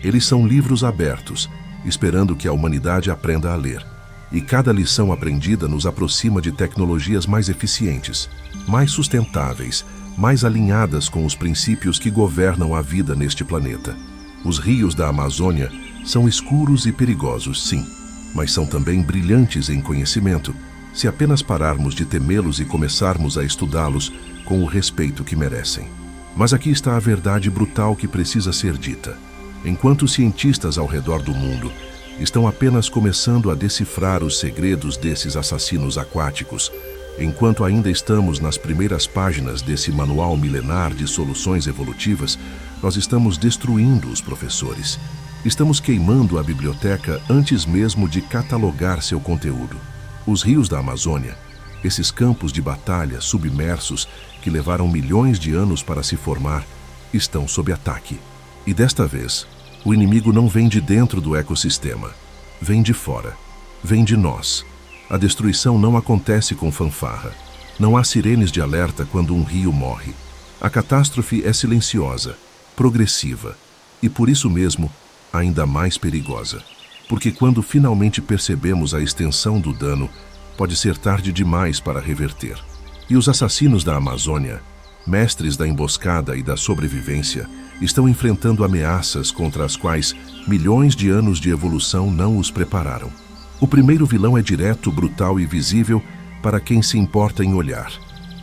Speaker 1: Eles são livros abertos, esperando que a humanidade aprenda a ler. E cada lição aprendida nos aproxima de tecnologias mais eficientes, mais sustentáveis, mais alinhadas com os princípios que governam a vida neste planeta. Os rios da Amazônia são escuros e perigosos, sim, mas são também brilhantes em conhecimento, se apenas pararmos de temê-los e começarmos a estudá-los com o respeito que merecem. Mas aqui está a verdade brutal que precisa ser dita. Enquanto cientistas ao redor do mundo estão apenas começando a decifrar os segredos desses assassinos aquáticos, enquanto ainda estamos nas primeiras páginas desse manual milenar de soluções evolutivas, nós estamos destruindo os professores. Estamos queimando a biblioteca antes mesmo de catalogar seu conteúdo. Os rios da Amazônia, esses campos de batalha submersos que levaram milhões de anos para se formar, estão sob ataque. E desta vez, o inimigo não vem de dentro do ecossistema, vem de fora, vem de nós. A destruição não acontece com fanfarra. Não há sirenes de alerta quando um rio morre. A catástrofe é silenciosa, progressiva e, por isso mesmo, ainda mais perigosa. Porque quando finalmente percebemos a extensão do dano, pode ser tarde demais para reverter. E os assassinos da Amazônia, mestres da emboscada e da sobrevivência, estão enfrentando ameaças contra as quais milhões de anos de evolução não os prepararam. O primeiro vilão é direto, brutal e visível para quem se importa em olhar: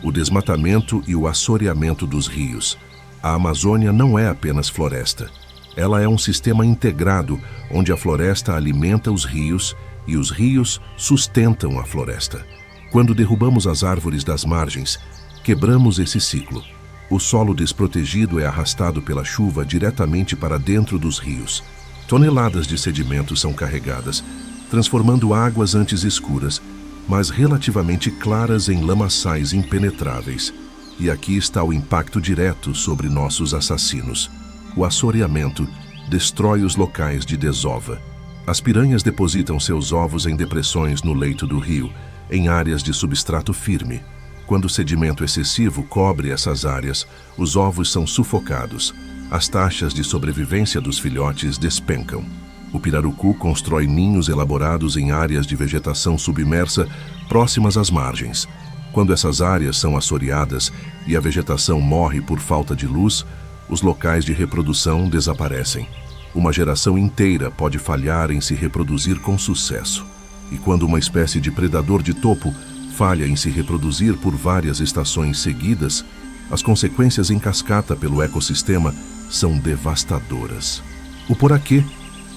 Speaker 1: o desmatamento e o assoreamento dos rios. A Amazônia não é apenas floresta. Ela é um sistema integrado onde a floresta alimenta os rios e os rios sustentam a floresta. Quando derrubamos as árvores das margens, quebramos esse ciclo. O solo desprotegido é arrastado pela chuva diretamente para dentro dos rios. Toneladas de sedimentos são carregadas, transformando águas antes escuras, mas relativamente claras em lamaçais impenetráveis. E aqui está o impacto direto sobre nossos assassinos. O assoreamento destrói os locais de desova. As piranhas depositam seus ovos em depressões no leito do rio, em áreas de substrato firme. Quando o sedimento excessivo cobre essas áreas, os ovos são sufocados. As taxas de sobrevivência dos filhotes despencam. O pirarucu constrói ninhos elaborados em áreas de vegetação submersa próximas às margens. Quando essas áreas são assoreadas e a vegetação morre por falta de luz, os locais de reprodução desaparecem. Uma geração inteira pode falhar em se reproduzir com sucesso. E quando uma espécie de predador de topo falha em se reproduzir por várias estações seguidas, as consequências em cascata pelo ecossistema são devastadoras. O poraquê,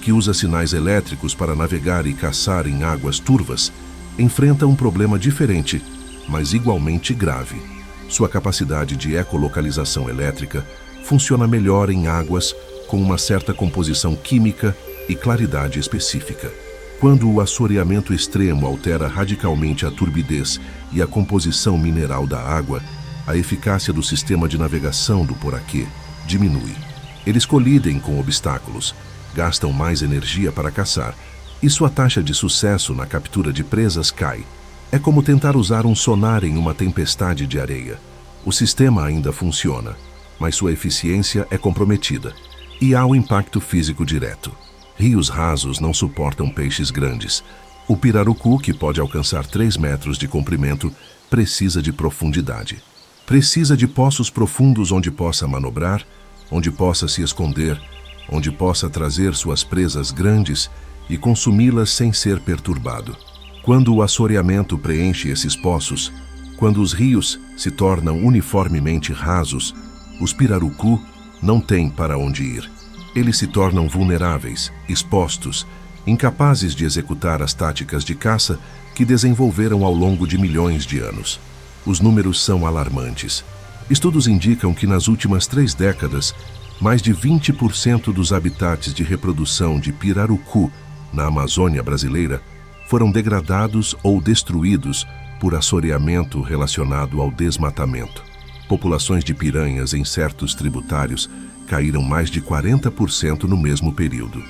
Speaker 1: que usa sinais elétricos para navegar e caçar em águas turvas, enfrenta um problema diferente, mas igualmente grave. Sua capacidade de ecolocalização elétrica funciona melhor em águas com uma certa composição química e claridade específica. Quando o assoreamento extremo altera radicalmente a turbidez e a composição mineral da água, a eficácia do sistema de navegação do poraquê diminui. Eles colidem com obstáculos, gastam mais energia para caçar, e sua taxa de sucesso na captura de presas cai. É como tentar usar um sonar em uma tempestade de areia. O sistema ainda funciona, mas sua eficiência é comprometida. E há o impacto físico direto. Rios rasos não suportam peixes grandes. O pirarucu, que pode alcançar 3 metros de comprimento, precisa de profundidade. Precisa de poços profundos onde possa manobrar, onde possa se esconder, onde possa trazer suas presas grandes e consumi-las sem ser perturbado. Quando o assoreamento preenche esses poços, quando os rios se tornam uniformemente rasos, os pirarucu não têm para onde ir. Eles se tornam vulneráveis, expostos, incapazes de executar as táticas de caça que desenvolveram ao longo de milhões de anos. Os números são alarmantes. Estudos indicam que nas últimas 3 décadas, mais de 20% dos habitats de reprodução de pirarucu na Amazônia brasileira foram degradados ou destruídos por assoreamento relacionado ao desmatamento. Populações de piranhas em certos tributários caíram mais de 40% no mesmo período.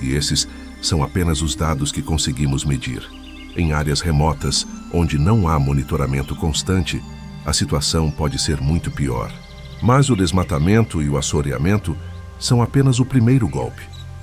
Speaker 1: E esses são apenas os dados que conseguimos medir. Em áreas remotas, onde não há monitoramento constante, a situação pode ser muito pior. Mas o desmatamento e o assoreamento são apenas o primeiro golpe.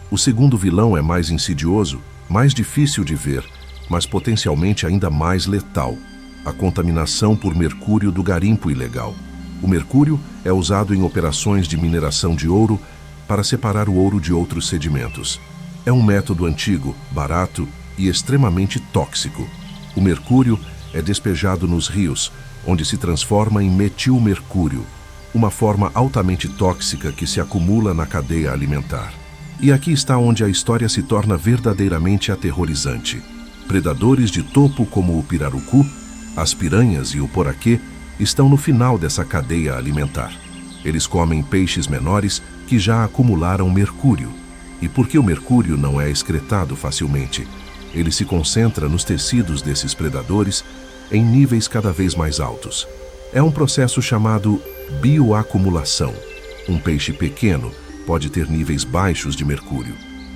Speaker 1: O segundo vilão é mais insidioso, mais difícil de ver, mas potencialmente ainda mais letal: a contaminação por mercúrio do garimpo ilegal. O mercúrio é usado em operações de mineração de ouro para separar o ouro de outros sedimentos. É um método antigo, barato e extremamente tóxico. O mercúrio é despejado nos rios, onde se transforma em metilmercúrio, uma forma altamente tóxica que se acumula na cadeia alimentar. E aqui está onde a história se torna verdadeiramente aterrorizante. Predadores de topo como o pirarucu, as piranhas e o poraquê estão no final dessa cadeia alimentar. Eles comem peixes menores que já acumularam mercúrio. E porque o mercúrio não é excretado facilmente, ele se concentra nos tecidos desses predadores em níveis cada vez mais altos. É um processo chamado bioacumulação. Um peixe pequeno pode ter níveis baixos de mercúrio,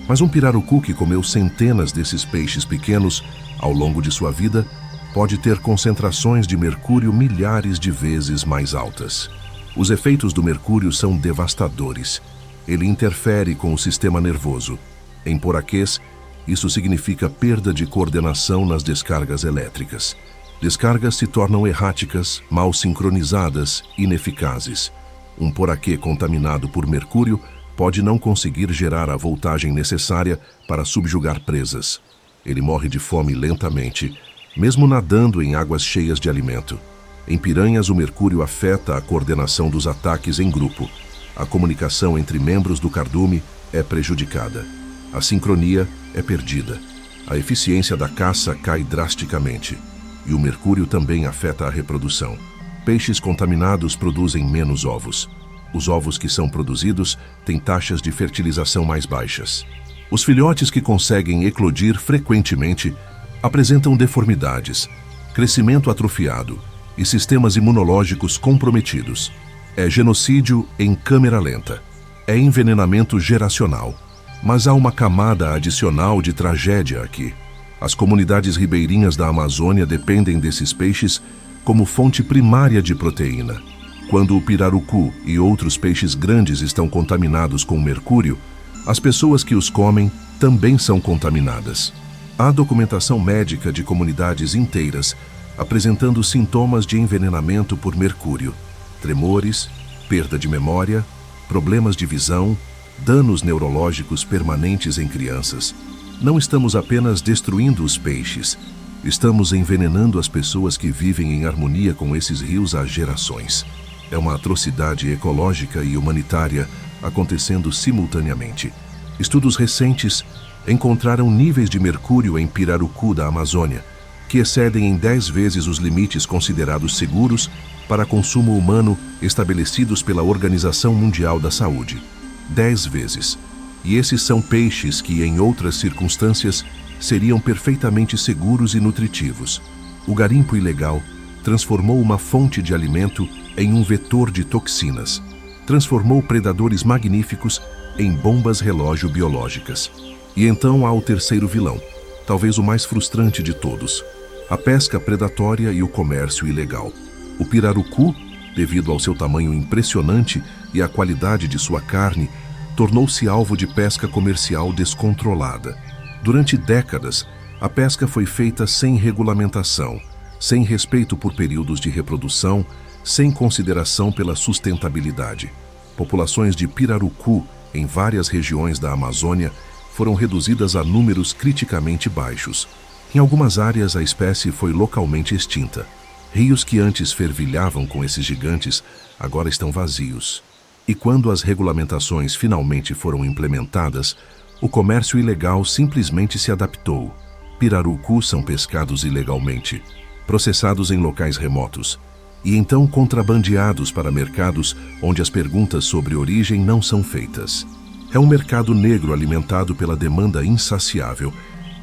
Speaker 1: mas um pirarucu que comeu centenas desses peixes pequenos ao longo de sua vida pode ter concentrações de mercúrio milhares de vezes mais altas. Os efeitos do mercúrio são devastadores. Ele interfere com o sistema nervoso. Em poraquês, isso significa perda de coordenação nas descargas elétricas. Descargas se tornam erráticas, mal sincronizadas, ineficazes. Um poraquê contaminado por mercúrio pode não conseguir gerar a voltagem necessária para subjugar presas. Ele morre de fome lentamente, mesmo nadando em águas cheias de alimento. Em piranhas, o mercúrio afeta a coordenação dos ataques em grupo. A comunicação entre membros do cardume é prejudicada. A sincronia é perdida. A eficiência da caça cai drasticamente. E o mercúrio também afeta a reprodução. Peixes contaminados produzem menos ovos. Os ovos que são produzidos têm taxas de fertilização mais baixas. Os filhotes que conseguem eclodir frequentemente apresentam deformidades, crescimento atrofiado e sistemas imunológicos comprometidos. É genocídio em câmera lenta. É envenenamento geracional. Mas há uma camada adicional de tragédia aqui. As comunidades ribeirinhas da Amazônia dependem desses peixes como fonte primária de proteína. Quando o pirarucu e outros peixes grandes estão contaminados com mercúrio, as pessoas que os comem também são contaminadas. Há documentação médica de comunidades inteiras apresentando sintomas de envenenamento por mercúrio: tremores, perda de memória, problemas de visão, danos neurológicos permanentes em crianças. Não estamos apenas destruindo os peixes, estamos envenenando as pessoas que vivem em harmonia com esses rios há gerações. É uma atrocidade ecológica e humanitária acontecendo simultaneamente. Estudos recentes encontraram níveis de mercúrio em pirarucu da Amazônia que excedem em 10 vezes os limites considerados seguros para consumo humano estabelecidos pela Organização Mundial da Saúde. 10 vezes. E esses são peixes que, em outras circunstâncias, seriam perfeitamente seguros e nutritivos. O garimpo ilegal transformou uma fonte de alimento em um vetor de toxinas. transformou predadores magníficos em bombas relógio biológicas. E então há o terceiro vilão, talvez o mais frustrante de todos: a pesca predatória e o comércio ilegal. O pirarucu, devido ao seu tamanho impressionante e à qualidade de sua carne, tornou-se alvo de pesca comercial descontrolada. Durante décadas, a pesca foi feita sem regulamentação, sem respeito por períodos de reprodução, sem consideração pela sustentabilidade. Populações de pirarucu em várias regiões da Amazônia foram reduzidas a números criticamente baixos. Em algumas áreas, a espécie foi localmente extinta. Rios que antes fervilhavam com esses gigantes agora estão vazios. E quando as regulamentações finalmente foram implementadas, o comércio ilegal simplesmente se adaptou. Pirarucus são pescados ilegalmente, processados em locais remotos, e então contrabandeados para mercados onde as perguntas sobre origem não são feitas. É um mercado negro alimentado pela demanda insaciável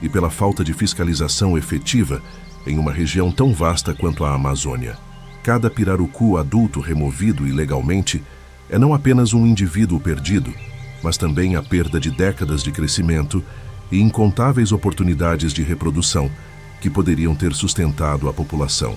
Speaker 1: e pela falta de fiscalização efetiva em uma região tão vasta quanto a Amazônia. Cada pirarucu adulto removido ilegalmente é não apenas um indivíduo perdido, mas também a perda de décadas de crescimento e incontáveis oportunidades de reprodução que poderiam ter sustentado a população.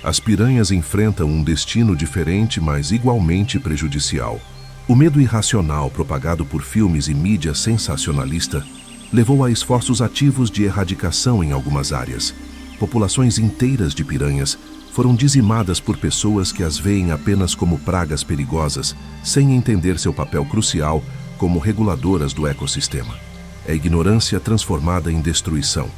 Speaker 1: As piranhas enfrentam um destino diferente, mas igualmente prejudicial. O medo irracional propagado por filmes e mídia sensacionalista levou a esforços ativos de erradicação em algumas áreas. Populações inteiras de piranhas foram dizimadas por pessoas que as veem apenas como pragas perigosas, sem entender seu papel crucial como reguladoras do ecossistema. É ignorância transformada em destruição.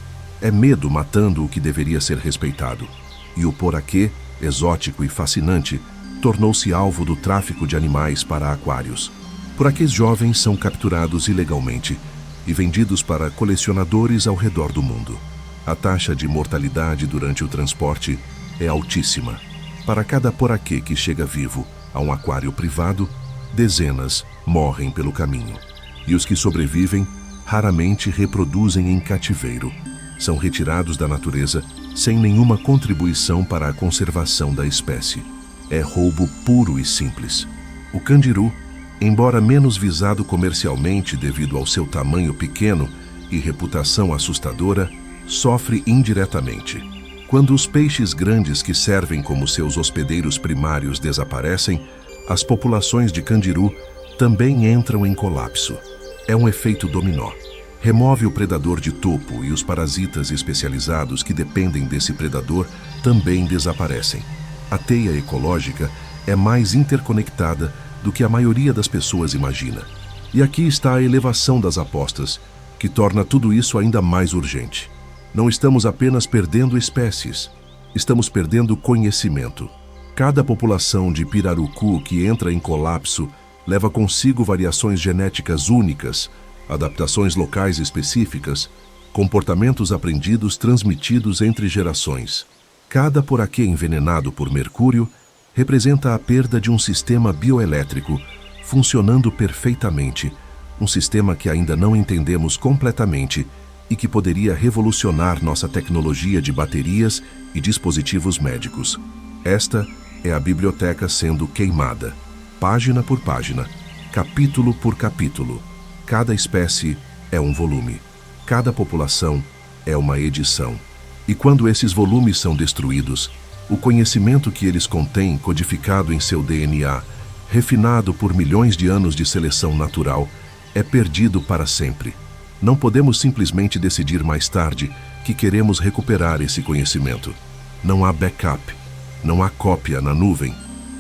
Speaker 1: É medo matando o que deveria ser respeitado. E o poraquê, exótico e fascinante, tornou-se alvo do tráfico de animais para aquários. Poraquês jovens são capturados ilegalmente e vendidos para colecionadores ao redor do mundo. A taxa de mortalidade durante o transporte é altíssima. Para cada poraquê que chega vivo a um aquário privado, dezenas morrem pelo caminho. E os que sobrevivem raramente reproduzem em cativeiro. São retirados da natureza sem nenhuma contribuição para a conservação da espécie. É roubo puro e simples. O candiru, embora menos visado comercialmente devido ao seu tamanho pequeno e reputação assustadora, sofre indiretamente. Quando os peixes grandes que servem como seus hospedeiros primários desaparecem, as populações de candiru também entram em colapso. É um efeito dominó. Remove o predador de topo e os parasitas especializados que dependem desse predador também desaparecem. A teia ecológica é mais interconectada do que a maioria das pessoas imagina. E aqui está a elevação das apostas, que torna tudo isso ainda mais urgente. Não estamos apenas perdendo espécies, estamos perdendo conhecimento. Cada população de pirarucu que entra em colapso leva consigo variações genéticas únicas, adaptações locais específicas, comportamentos aprendidos transmitidos entre gerações. Cada poraquê envenenado por mercúrio representa a perda de um sistema bioelétrico funcionando perfeitamente, um sistema que ainda não entendemos completamente e que poderia revolucionar nossa tecnologia de baterias e dispositivos médicos. Esta é a biblioteca sendo queimada, página por página, capítulo por capítulo. Cada espécie é um volume, cada população é uma edição. E quando esses volumes são destruídos, o conhecimento que eles contêm codificado em seu DNA, refinado por milhões de anos de seleção natural, é perdido para sempre. Não podemos simplesmente decidir mais tarde que queremos recuperar esse conhecimento. Não há backup, não há cópia na nuvem.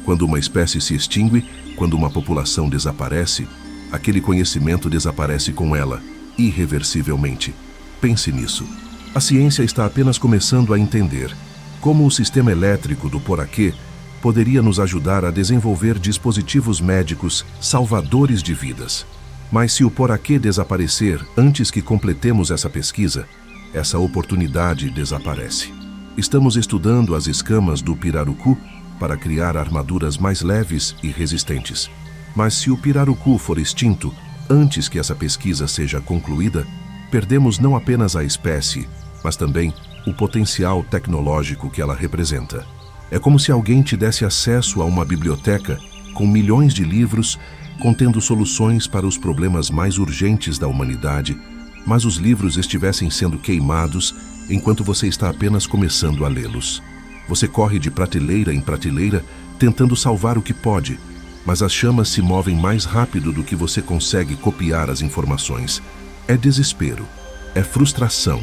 Speaker 1: Quando uma espécie se extingue, quando uma população desaparece, aquele conhecimento desaparece com ela, irreversivelmente. Pense nisso. A ciência está apenas começando a entender como o sistema elétrico do poraquê poderia nos ajudar a desenvolver dispositivos médicos salvadores de vidas. Mas se o poraquê desaparecer antes que completemos essa pesquisa, essa oportunidade desaparece. Estamos estudando as escamas do pirarucu para criar armaduras mais leves e resistentes. Mas se o pirarucu for extinto antes que essa pesquisa seja concluída, perdemos não apenas a espécie, mas também o potencial tecnológico que ela representa. É como se alguém te desse acesso a uma biblioteca com milhões de livros contendo soluções para os problemas mais urgentes da humanidade, mas os livros estivessem sendo queimados enquanto você está apenas começando a lê-los. Você corre de prateleira em prateleira tentando salvar o que pode, mas as chamas se movem mais rápido do que você consegue copiar as informações. É desespero, é frustração,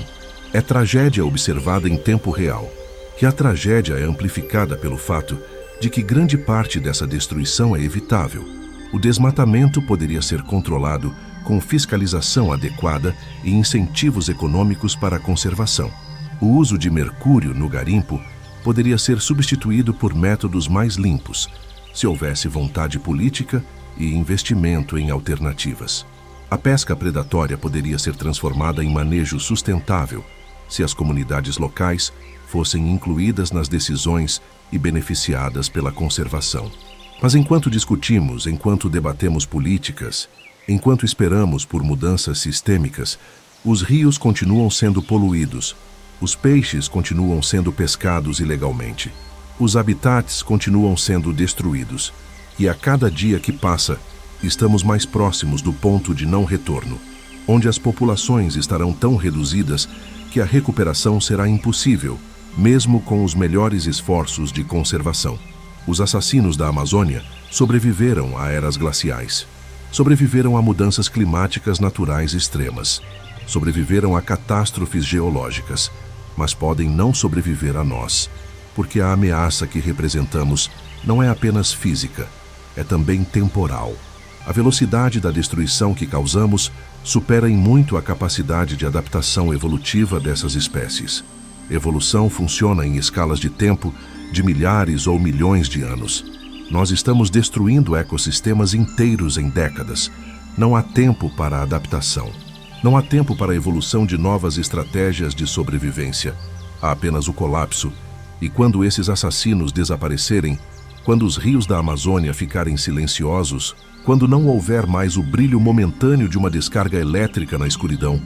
Speaker 1: é tragédia observada em tempo real. E a tragédia é amplificada pelo fato de que grande parte dessa destruição é evitável. O desmatamento poderia ser controlado com fiscalização adequada e incentivos econômicos para a conservação. O uso de mercúrio no garimpo poderia ser substituído por métodos mais limpos, se houvesse vontade política e investimento em alternativas. A pesca predatória poderia ser transformada em manejo sustentável, se as comunidades locais fossem incluídas nas decisões e beneficiadas pela conservação. Mas enquanto discutimos, enquanto debatemos políticas, enquanto esperamos por mudanças sistêmicas, os rios continuam sendo poluídos, os peixes continuam sendo pescados ilegalmente, os habitats continuam sendo destruídos, e a cada dia que passa, estamos mais próximos do ponto de não retorno, onde as populações estarão tão reduzidas que a recuperação será impossível, mesmo com os melhores esforços de conservação. Os assassinos da Amazônia sobreviveram a eras glaciais, sobreviveram a mudanças climáticas naturais extremas, sobreviveram a catástrofes geológicas, mas podem não sobreviver a nós, porque a ameaça que representamos não é apenas física, é também temporal. A velocidade da destruição que causamos supera em muito a capacidade de adaptação evolutiva dessas espécies. Evolução funciona em escalas de tempo de milhares ou milhões de anos. Nós estamos destruindo ecossistemas inteiros em décadas. Não há tempo para a adaptação. Não há tempo para a evolução de novas estratégias de sobrevivência. Há apenas o colapso. E quando esses assassinos desaparecerem, quando os rios da Amazônia ficarem silenciosos, quando não houver mais o brilho momentâneo de uma descarga elétrica na escuridão,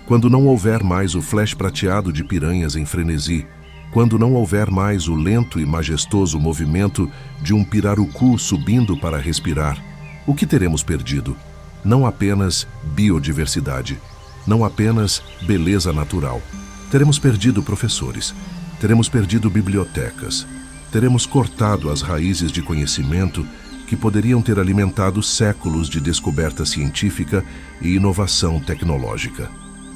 Speaker 1: quando não houver mais o flash prateado de piranhas em frenesi, quando não houver mais o lento e majestoso movimento de um pirarucu subindo para respirar, o que teremos perdido? Não apenas biodiversidade, não apenas beleza natural. Teremos perdido professores, teremos perdido bibliotecas, teremos cortado as raízes de conhecimento que poderiam ter alimentado séculos de descoberta científica e inovação tecnológica.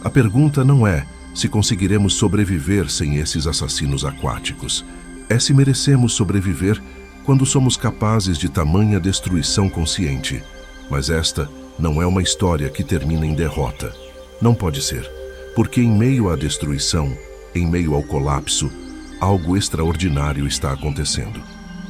Speaker 1: A pergunta não é se conseguiremos sobreviver sem esses assassinos aquáticos. É se merecemos sobreviver quando somos capazes de tamanha destruição consciente. Mas esta não é uma história que termina em derrota. Não pode ser, porque em meio à destruição, em meio ao colapso, algo extraordinário está acontecendo.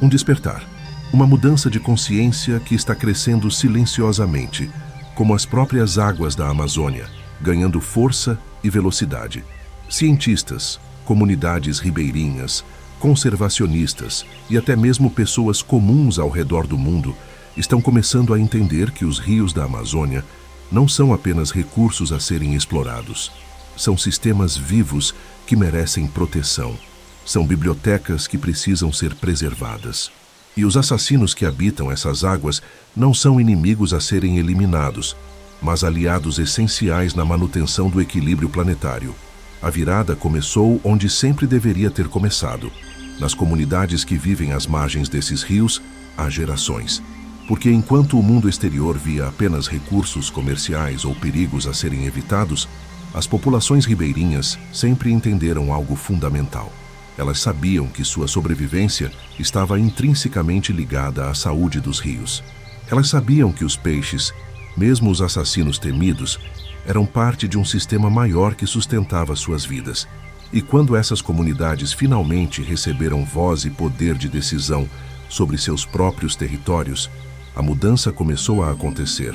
Speaker 1: Um despertar, uma mudança de consciência que está crescendo silenciosamente, como as próprias águas da Amazônia, ganhando força e velocidade. Cientistas, comunidades ribeirinhas, conservacionistas e até mesmo pessoas comuns ao redor do mundo estão começando a entender que os rios da Amazônia não são apenas recursos a serem explorados. São sistemas vivos que merecem proteção. São bibliotecas que precisam ser preservadas. E os assassinos que habitam essas águas não são inimigos a serem eliminados, mas aliados essenciais na manutenção do equilíbrio planetário. A virada começou onde sempre deveria ter começado, nas comunidades que vivem às margens desses rios há gerações. Porque enquanto o mundo exterior via apenas recursos comerciais ou perigos a serem evitados, as populações ribeirinhas sempre entenderam algo fundamental. Elas sabiam que sua sobrevivência estava intrinsecamente ligada à saúde dos rios. Elas sabiam que os peixes, mesmo os assassinos temidos, eram parte de um sistema maior que sustentava suas vidas. E quando essas comunidades finalmente receberam voz e poder de decisão sobre seus próprios territórios, a mudança começou a acontecer.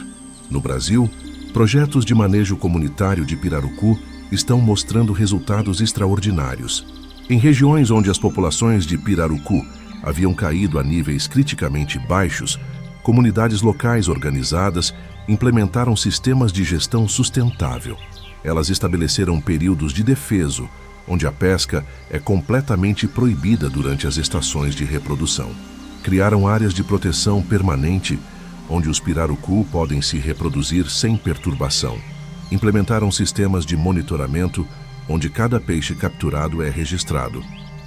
Speaker 1: No Brasil, projetos de manejo comunitário de pirarucu estão mostrando resultados extraordinários. Em regiões onde as populações de pirarucu haviam caído a níveis criticamente baixos, comunidades locais organizadas implementaram sistemas de gestão sustentável. Elas estabeleceram períodos de defeso, onde a pesca é completamente proibida durante as estações de reprodução. Criaram áreas de proteção permanente, onde os pirarucu podem se reproduzir sem perturbação. Implementaram sistemas de monitoramento, onde cada peixe capturado é registrado,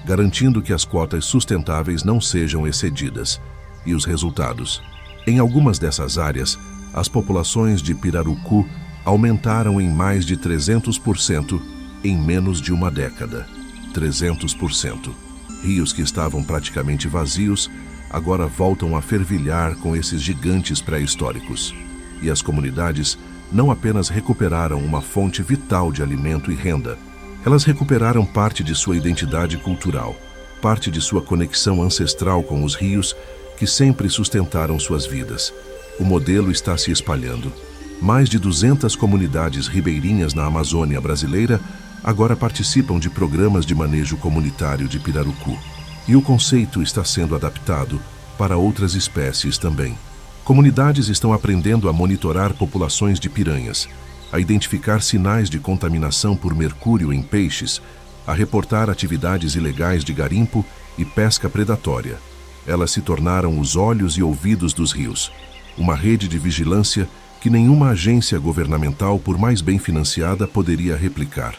Speaker 1: garantindo que as quotas sustentáveis não sejam excedidas. E os resultados? Em algumas dessas áreas, as populações de pirarucu aumentaram em mais de 300% em menos de uma década. 300%. Rios que estavam praticamente vazios agora voltam a fervilhar com esses gigantes pré-históricos. E as comunidades não apenas recuperaram uma fonte vital de alimento e renda, elas recuperaram parte de sua identidade cultural, parte de sua conexão ancestral com os rios que sempre sustentaram suas vidas. O modelo está se espalhando. Mais de 200 comunidades ribeirinhas na Amazônia brasileira agora participam de programas de manejo comunitário de pirarucu. E o conceito está sendo adaptado para outras espécies também. Comunidades estão aprendendo a monitorar populações de piranhas, a identificar sinais de contaminação por mercúrio em peixes, a reportar atividades ilegais de garimpo e pesca predatória. Elas se tornaram os olhos e ouvidos dos rios, uma rede de vigilância que nenhuma agência governamental, por mais bem financiada, poderia replicar.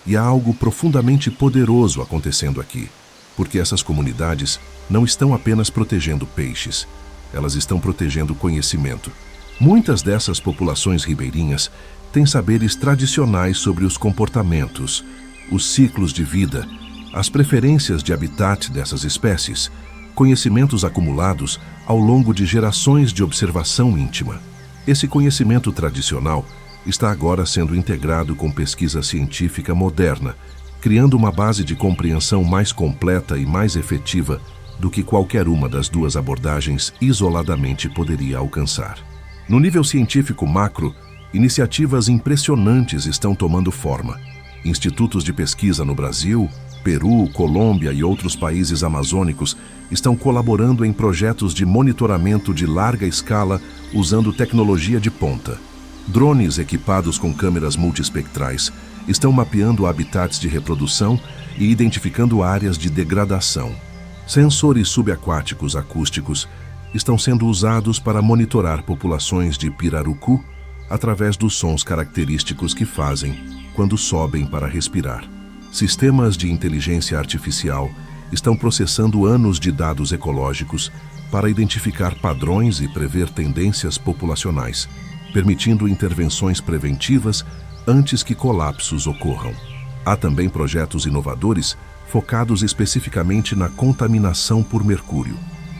Speaker 1: E há algo profundamente poderoso acontecendo aqui, porque essas comunidades não estão apenas protegendo peixes, elas estão protegendo conhecimento. Muitas dessas populações ribeirinhas têm saberes tradicionais sobre os comportamentos, os ciclos de vida, as preferências de habitat dessas espécies, conhecimentos acumulados ao longo de gerações de observação íntima. Esse conhecimento tradicional está agora sendo integrado com pesquisa científica moderna, criando uma base de compreensão mais completa e mais efetiva do que qualquer uma das duas abordagens isoladamente poderia alcançar. No nível científico macro, iniciativas impressionantes estão tomando forma. Institutos de pesquisa no Brasil, Peru, Colômbia e outros países amazônicos estão colaborando em projetos de monitoramento de larga escala usando tecnologia de ponta. Drones equipados com câmeras multiespectrais estão mapeando habitats de reprodução e identificando áreas de degradação. Sensores subaquáticos acústicos estão sendo usados para monitorar populações de pirarucu através dos sons característicos que fazem quando sobem para respirar. Sistemas de inteligência artificial estão processando anos de dados ecológicos para identificar padrões e prever tendências populacionais, permitindo intervenções preventivas antes que colapsos ocorram. Há também projetos inovadores focados especificamente na contaminação por mercúrio.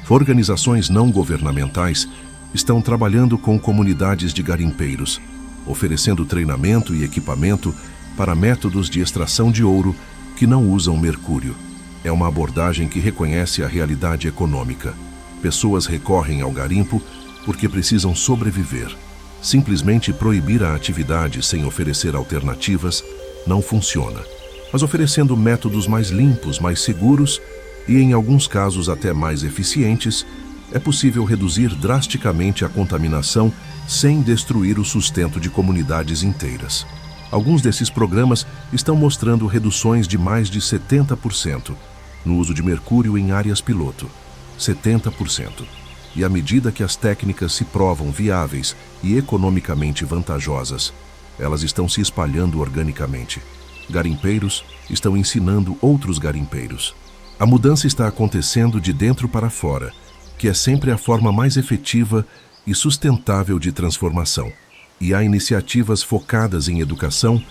Speaker 1: Organizações não governamentais estão trabalhando com comunidades de garimpeiros, oferecendo treinamento e equipamento para métodos de extração de ouro que não usam mercúrio. É uma abordagem que reconhece a realidade econômica. Pessoas recorrem ao garimpo porque precisam sobreviver. Simplesmente proibir a atividade sem oferecer alternativas não funciona. Mas oferecendo métodos mais limpos, mais seguros e, em alguns casos, até mais eficientes, é possível reduzir drasticamente a contaminação sem destruir o sustento de comunidades inteiras. Alguns desses programas estão mostrando reduções de mais de 70% no uso de mercúrio em áreas piloto. 70%. E à medida que as técnicas se provam viáveis e economicamente vantajosas, elas estão se espalhando organicamente. Garimpeiros estão ensinando outros garimpeiros. A mudança está acontecendo de dentro para fora, que é sempre a forma mais efetiva e sustentável de transformação. E há iniciativas focadas em educação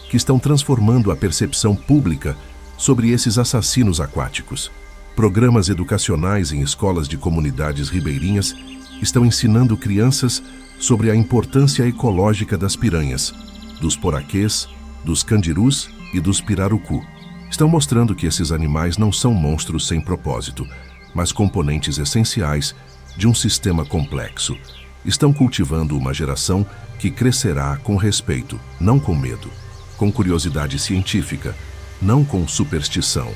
Speaker 1: que estão transformando a percepção pública sobre esses assassinos aquáticos. Programas educacionais em escolas de comunidades ribeirinhas estão ensinando crianças sobre a importância ecológica das piranhas, dos poraquês, dos candirus e dos pirarucu. Estão mostrando que esses animais não são monstros sem propósito, mas componentes essenciais de um sistema complexo. Estão cultivando uma geração que crescerá com respeito, não com medo, com curiosidade científica, não com superstição.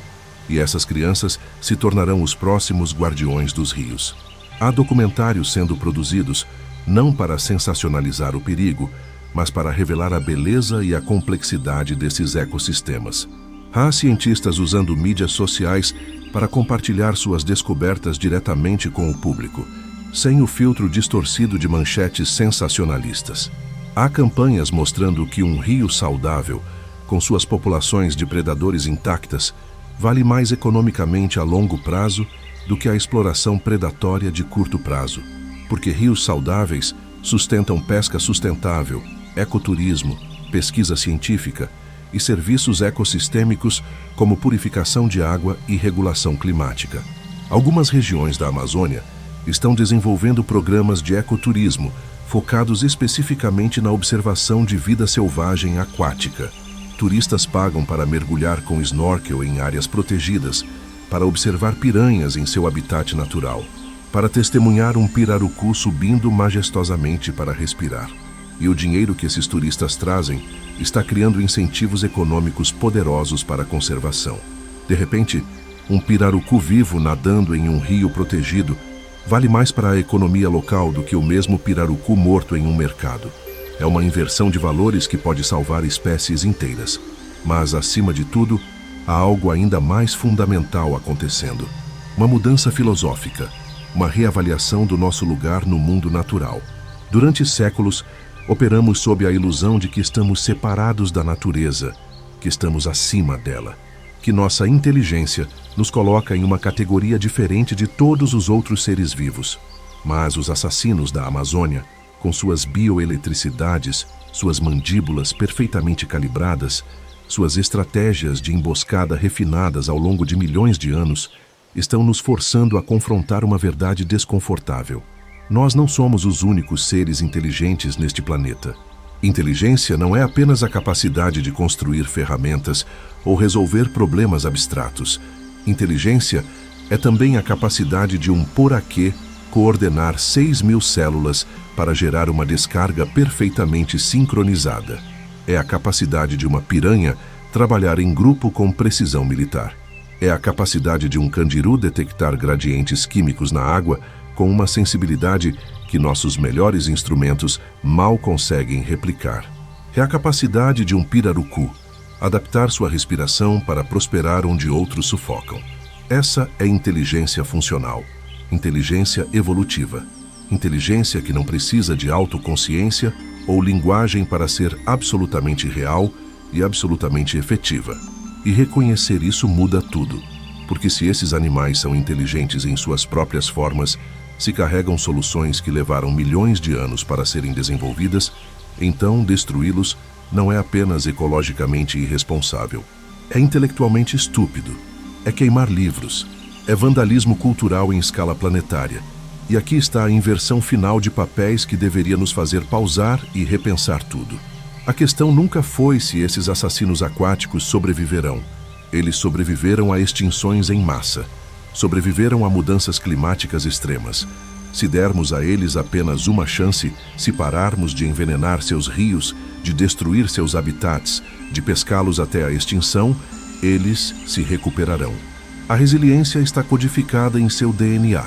Speaker 1: E essas crianças se tornarão os próximos guardiões dos rios. Há documentários sendo produzidos não para sensacionalizar o perigo, mas para revelar a beleza e a complexidade desses ecossistemas. Há cientistas usando mídias sociais para compartilhar suas descobertas diretamente com o público, sem o filtro distorcido de manchetes sensacionalistas. Há campanhas mostrando que um rio saudável, com suas populações de predadores intactas, vale mais economicamente a longo prazo do que a exploração predatória de curto prazo, porque rios saudáveis sustentam pesca sustentável, ecoturismo, pesquisa científica e serviços ecossistêmicos como purificação de água e regulação climática. Algumas regiões da Amazônia estão desenvolvendo programas de ecoturismo focados especificamente na observação de vida selvagem aquática. Turistas pagam para mergulhar com snorkel em áreas protegidas, para observar piranhas em seu habitat natural, para testemunhar um pirarucu subindo majestosamente para respirar. E o dinheiro que esses turistas trazem está criando incentivos econômicos poderosos para a conservação. De repente, um pirarucu vivo nadando em um rio protegido vale mais para a economia local do que o mesmo pirarucu morto em um mercado. É uma inversão de valores que pode salvar espécies inteiras. Mas, acima de tudo, há algo ainda mais fundamental acontecendo. Uma mudança filosófica, uma reavaliação do nosso lugar no mundo natural. Durante séculos, operamos sob a ilusão de que estamos separados da natureza, que estamos acima dela, que nossa inteligência nos coloca em uma categoria diferente de todos os outros seres vivos. Mas os assassinos da Amazônia, com suas bioeletricidades, suas mandíbulas perfeitamente calibradas, suas estratégias de emboscada refinadas ao longo de milhões de anos, estão nos forçando a confrontar uma verdade desconfortável. Nós não somos os únicos seres inteligentes neste planeta. Inteligência não é apenas a capacidade de construir ferramentas ou resolver problemas abstratos. Inteligência é também a capacidade de um poraquê coordenar 6.000 células para gerar uma descarga perfeitamente sincronizada. É a capacidade de uma piranha trabalhar em grupo com precisão militar. É a capacidade de um candiru detectar gradientes químicos na água com uma sensibilidade que nossos melhores instrumentos mal conseguem replicar. É a capacidade de um pirarucu adaptar sua respiração para prosperar onde outros sufocam. Essa é inteligência funcional, inteligência evolutiva, inteligência que não precisa de autoconsciência ou linguagem para ser absolutamente real e absolutamente efetiva. E reconhecer isso muda tudo, porque se esses animais são inteligentes em suas próprias formas, se carregam soluções que levaram milhões de anos para serem desenvolvidas, então destruí-los não é apenas ecologicamente irresponsável. É intelectualmente estúpido. É queimar livros. É vandalismo cultural em escala planetária. E aqui está a inversão final de papéis que deveria nos fazer pausar e repensar tudo. A questão nunca foi se esses assassinos aquáticos sobreviverão. Eles sobreviveram a extinções em massa. Sobreviveram a mudanças climáticas extremas. Se dermos a eles apenas uma chance, se pararmos de envenenar seus rios, de destruir seus habitats, de pescá-los até a extinção, eles se recuperarão. A resiliência está codificada em seu DNA.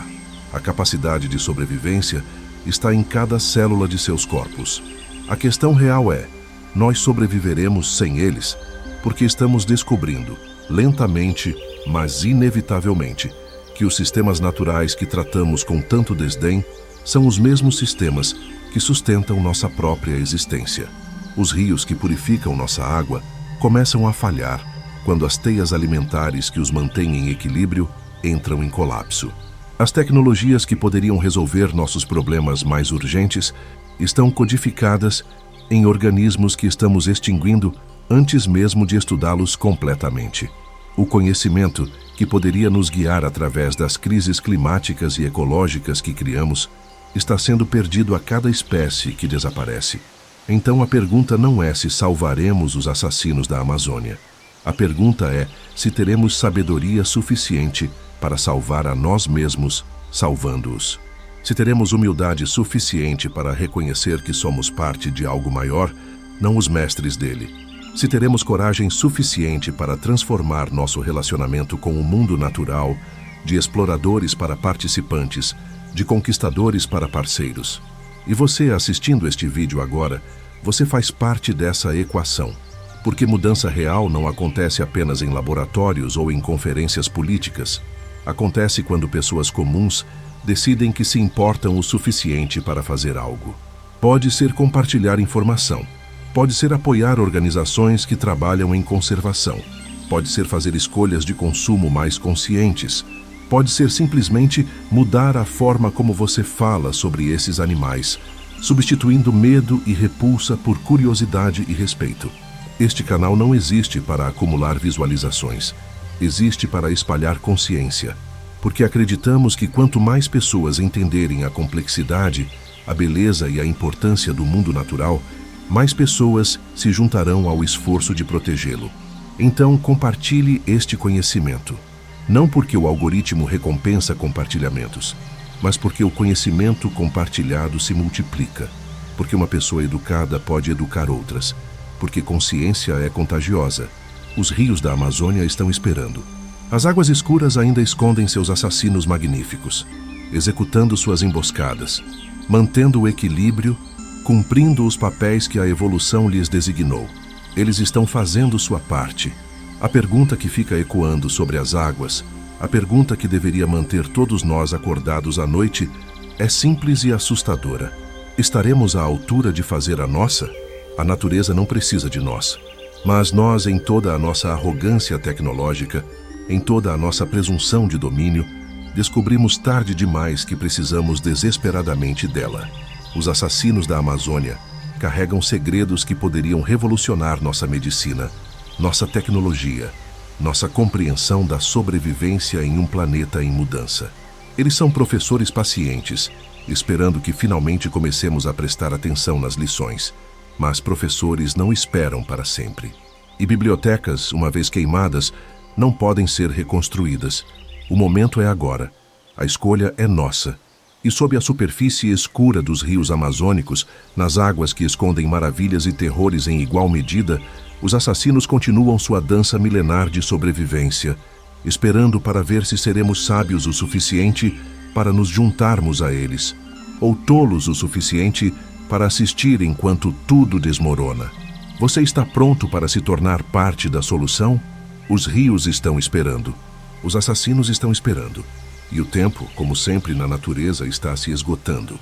Speaker 1: A capacidade de sobrevivência está em cada célula de seus corpos. A questão real é, nós sobreviveremos sem eles, porque estamos descobrindo, lentamente, mas inevitavelmente, que os sistemas naturais que tratamos com tanto desdém são os mesmos sistemas que sustentam nossa própria existência. Os rios que purificam nossa água começam a falhar quando as teias alimentares que os mantêm em equilíbrio entram em colapso. As tecnologias que poderiam resolver nossos problemas mais urgentes estão codificadas em organismos que estamos extinguindo antes mesmo de estudá-los completamente. O conhecimento que poderia nos guiar através das crises climáticas e ecológicas que criamos está sendo perdido a cada espécie que desaparece. Então a pergunta não é se salvaremos os assassinos da Amazônia. A pergunta é se teremos sabedoria suficiente para salvar a nós mesmos, salvando-os. Se teremos humildade suficiente para reconhecer que somos parte de algo maior, não os mestres dele. Se teremos coragem suficiente para transformar nosso relacionamento com o mundo natural, de exploradores para participantes, de conquistadores para parceiros. E você, assistindo este vídeo agora, você faz parte dessa equação. Porque mudança real não acontece apenas em laboratórios ou em conferências políticas. Acontece quando pessoas comuns decidem que se importam o suficiente para fazer algo. Pode ser compartilhar informação. Pode ser apoiar organizações que trabalham em conservação. Pode ser fazer escolhas de consumo mais conscientes. Pode ser simplesmente mudar a forma como você fala sobre esses animais, substituindo medo e repulsa por curiosidade e respeito. Este canal não existe para acumular visualizações. Existe para espalhar consciência, porque acreditamos que quanto mais pessoas entenderem a complexidade, a beleza e a importância do mundo natural, mais pessoas se juntarão ao esforço de protegê-lo. Então, compartilhe este conhecimento. Não porque o algoritmo recompensa compartilhamentos, mas porque o conhecimento compartilhado se multiplica. Porque uma pessoa educada pode educar outras. Porque consciência é contagiosa. Os rios da Amazônia estão esperando. As águas escuras ainda escondem seus assassinos magníficos, executando suas emboscadas, mantendo o equilíbrio, cumprindo os papéis que a evolução lhes designou. Eles estão fazendo sua parte. A pergunta que fica ecoando sobre as águas, a pergunta que deveria manter todos nós acordados à noite, é simples e assustadora. Estaremos à altura de fazer a nossa? A natureza não precisa de nós. Mas nós, em toda a nossa arrogância tecnológica, em toda a nossa presunção de domínio, descobrimos tarde demais que precisamos desesperadamente dela. Os assassinos da Amazônia carregam segredos que poderiam revolucionar nossa medicina, nossa tecnologia, nossa compreensão da sobrevivência em um planeta em mudança. Eles são professores pacientes, esperando que finalmente comecemos a prestar atenção nas lições. Mas professores não esperam para sempre. E bibliotecas, uma vez queimadas, não podem ser reconstruídas. O momento é agora. A escolha é nossa. E sob a superfície escura dos rios amazônicos, nas águas que escondem maravilhas e terrores em igual medida, os assassinos continuam sua dança milenar de sobrevivência, esperando para ver se seremos sábios o suficiente para nos juntarmos a eles, ou tolos o suficiente para assistir enquanto tudo desmorona. Você está pronto para se tornar parte da solução? Os rios estão esperando. Os assassinos estão esperando. E o tempo, como sempre na natureza, está se esgotando.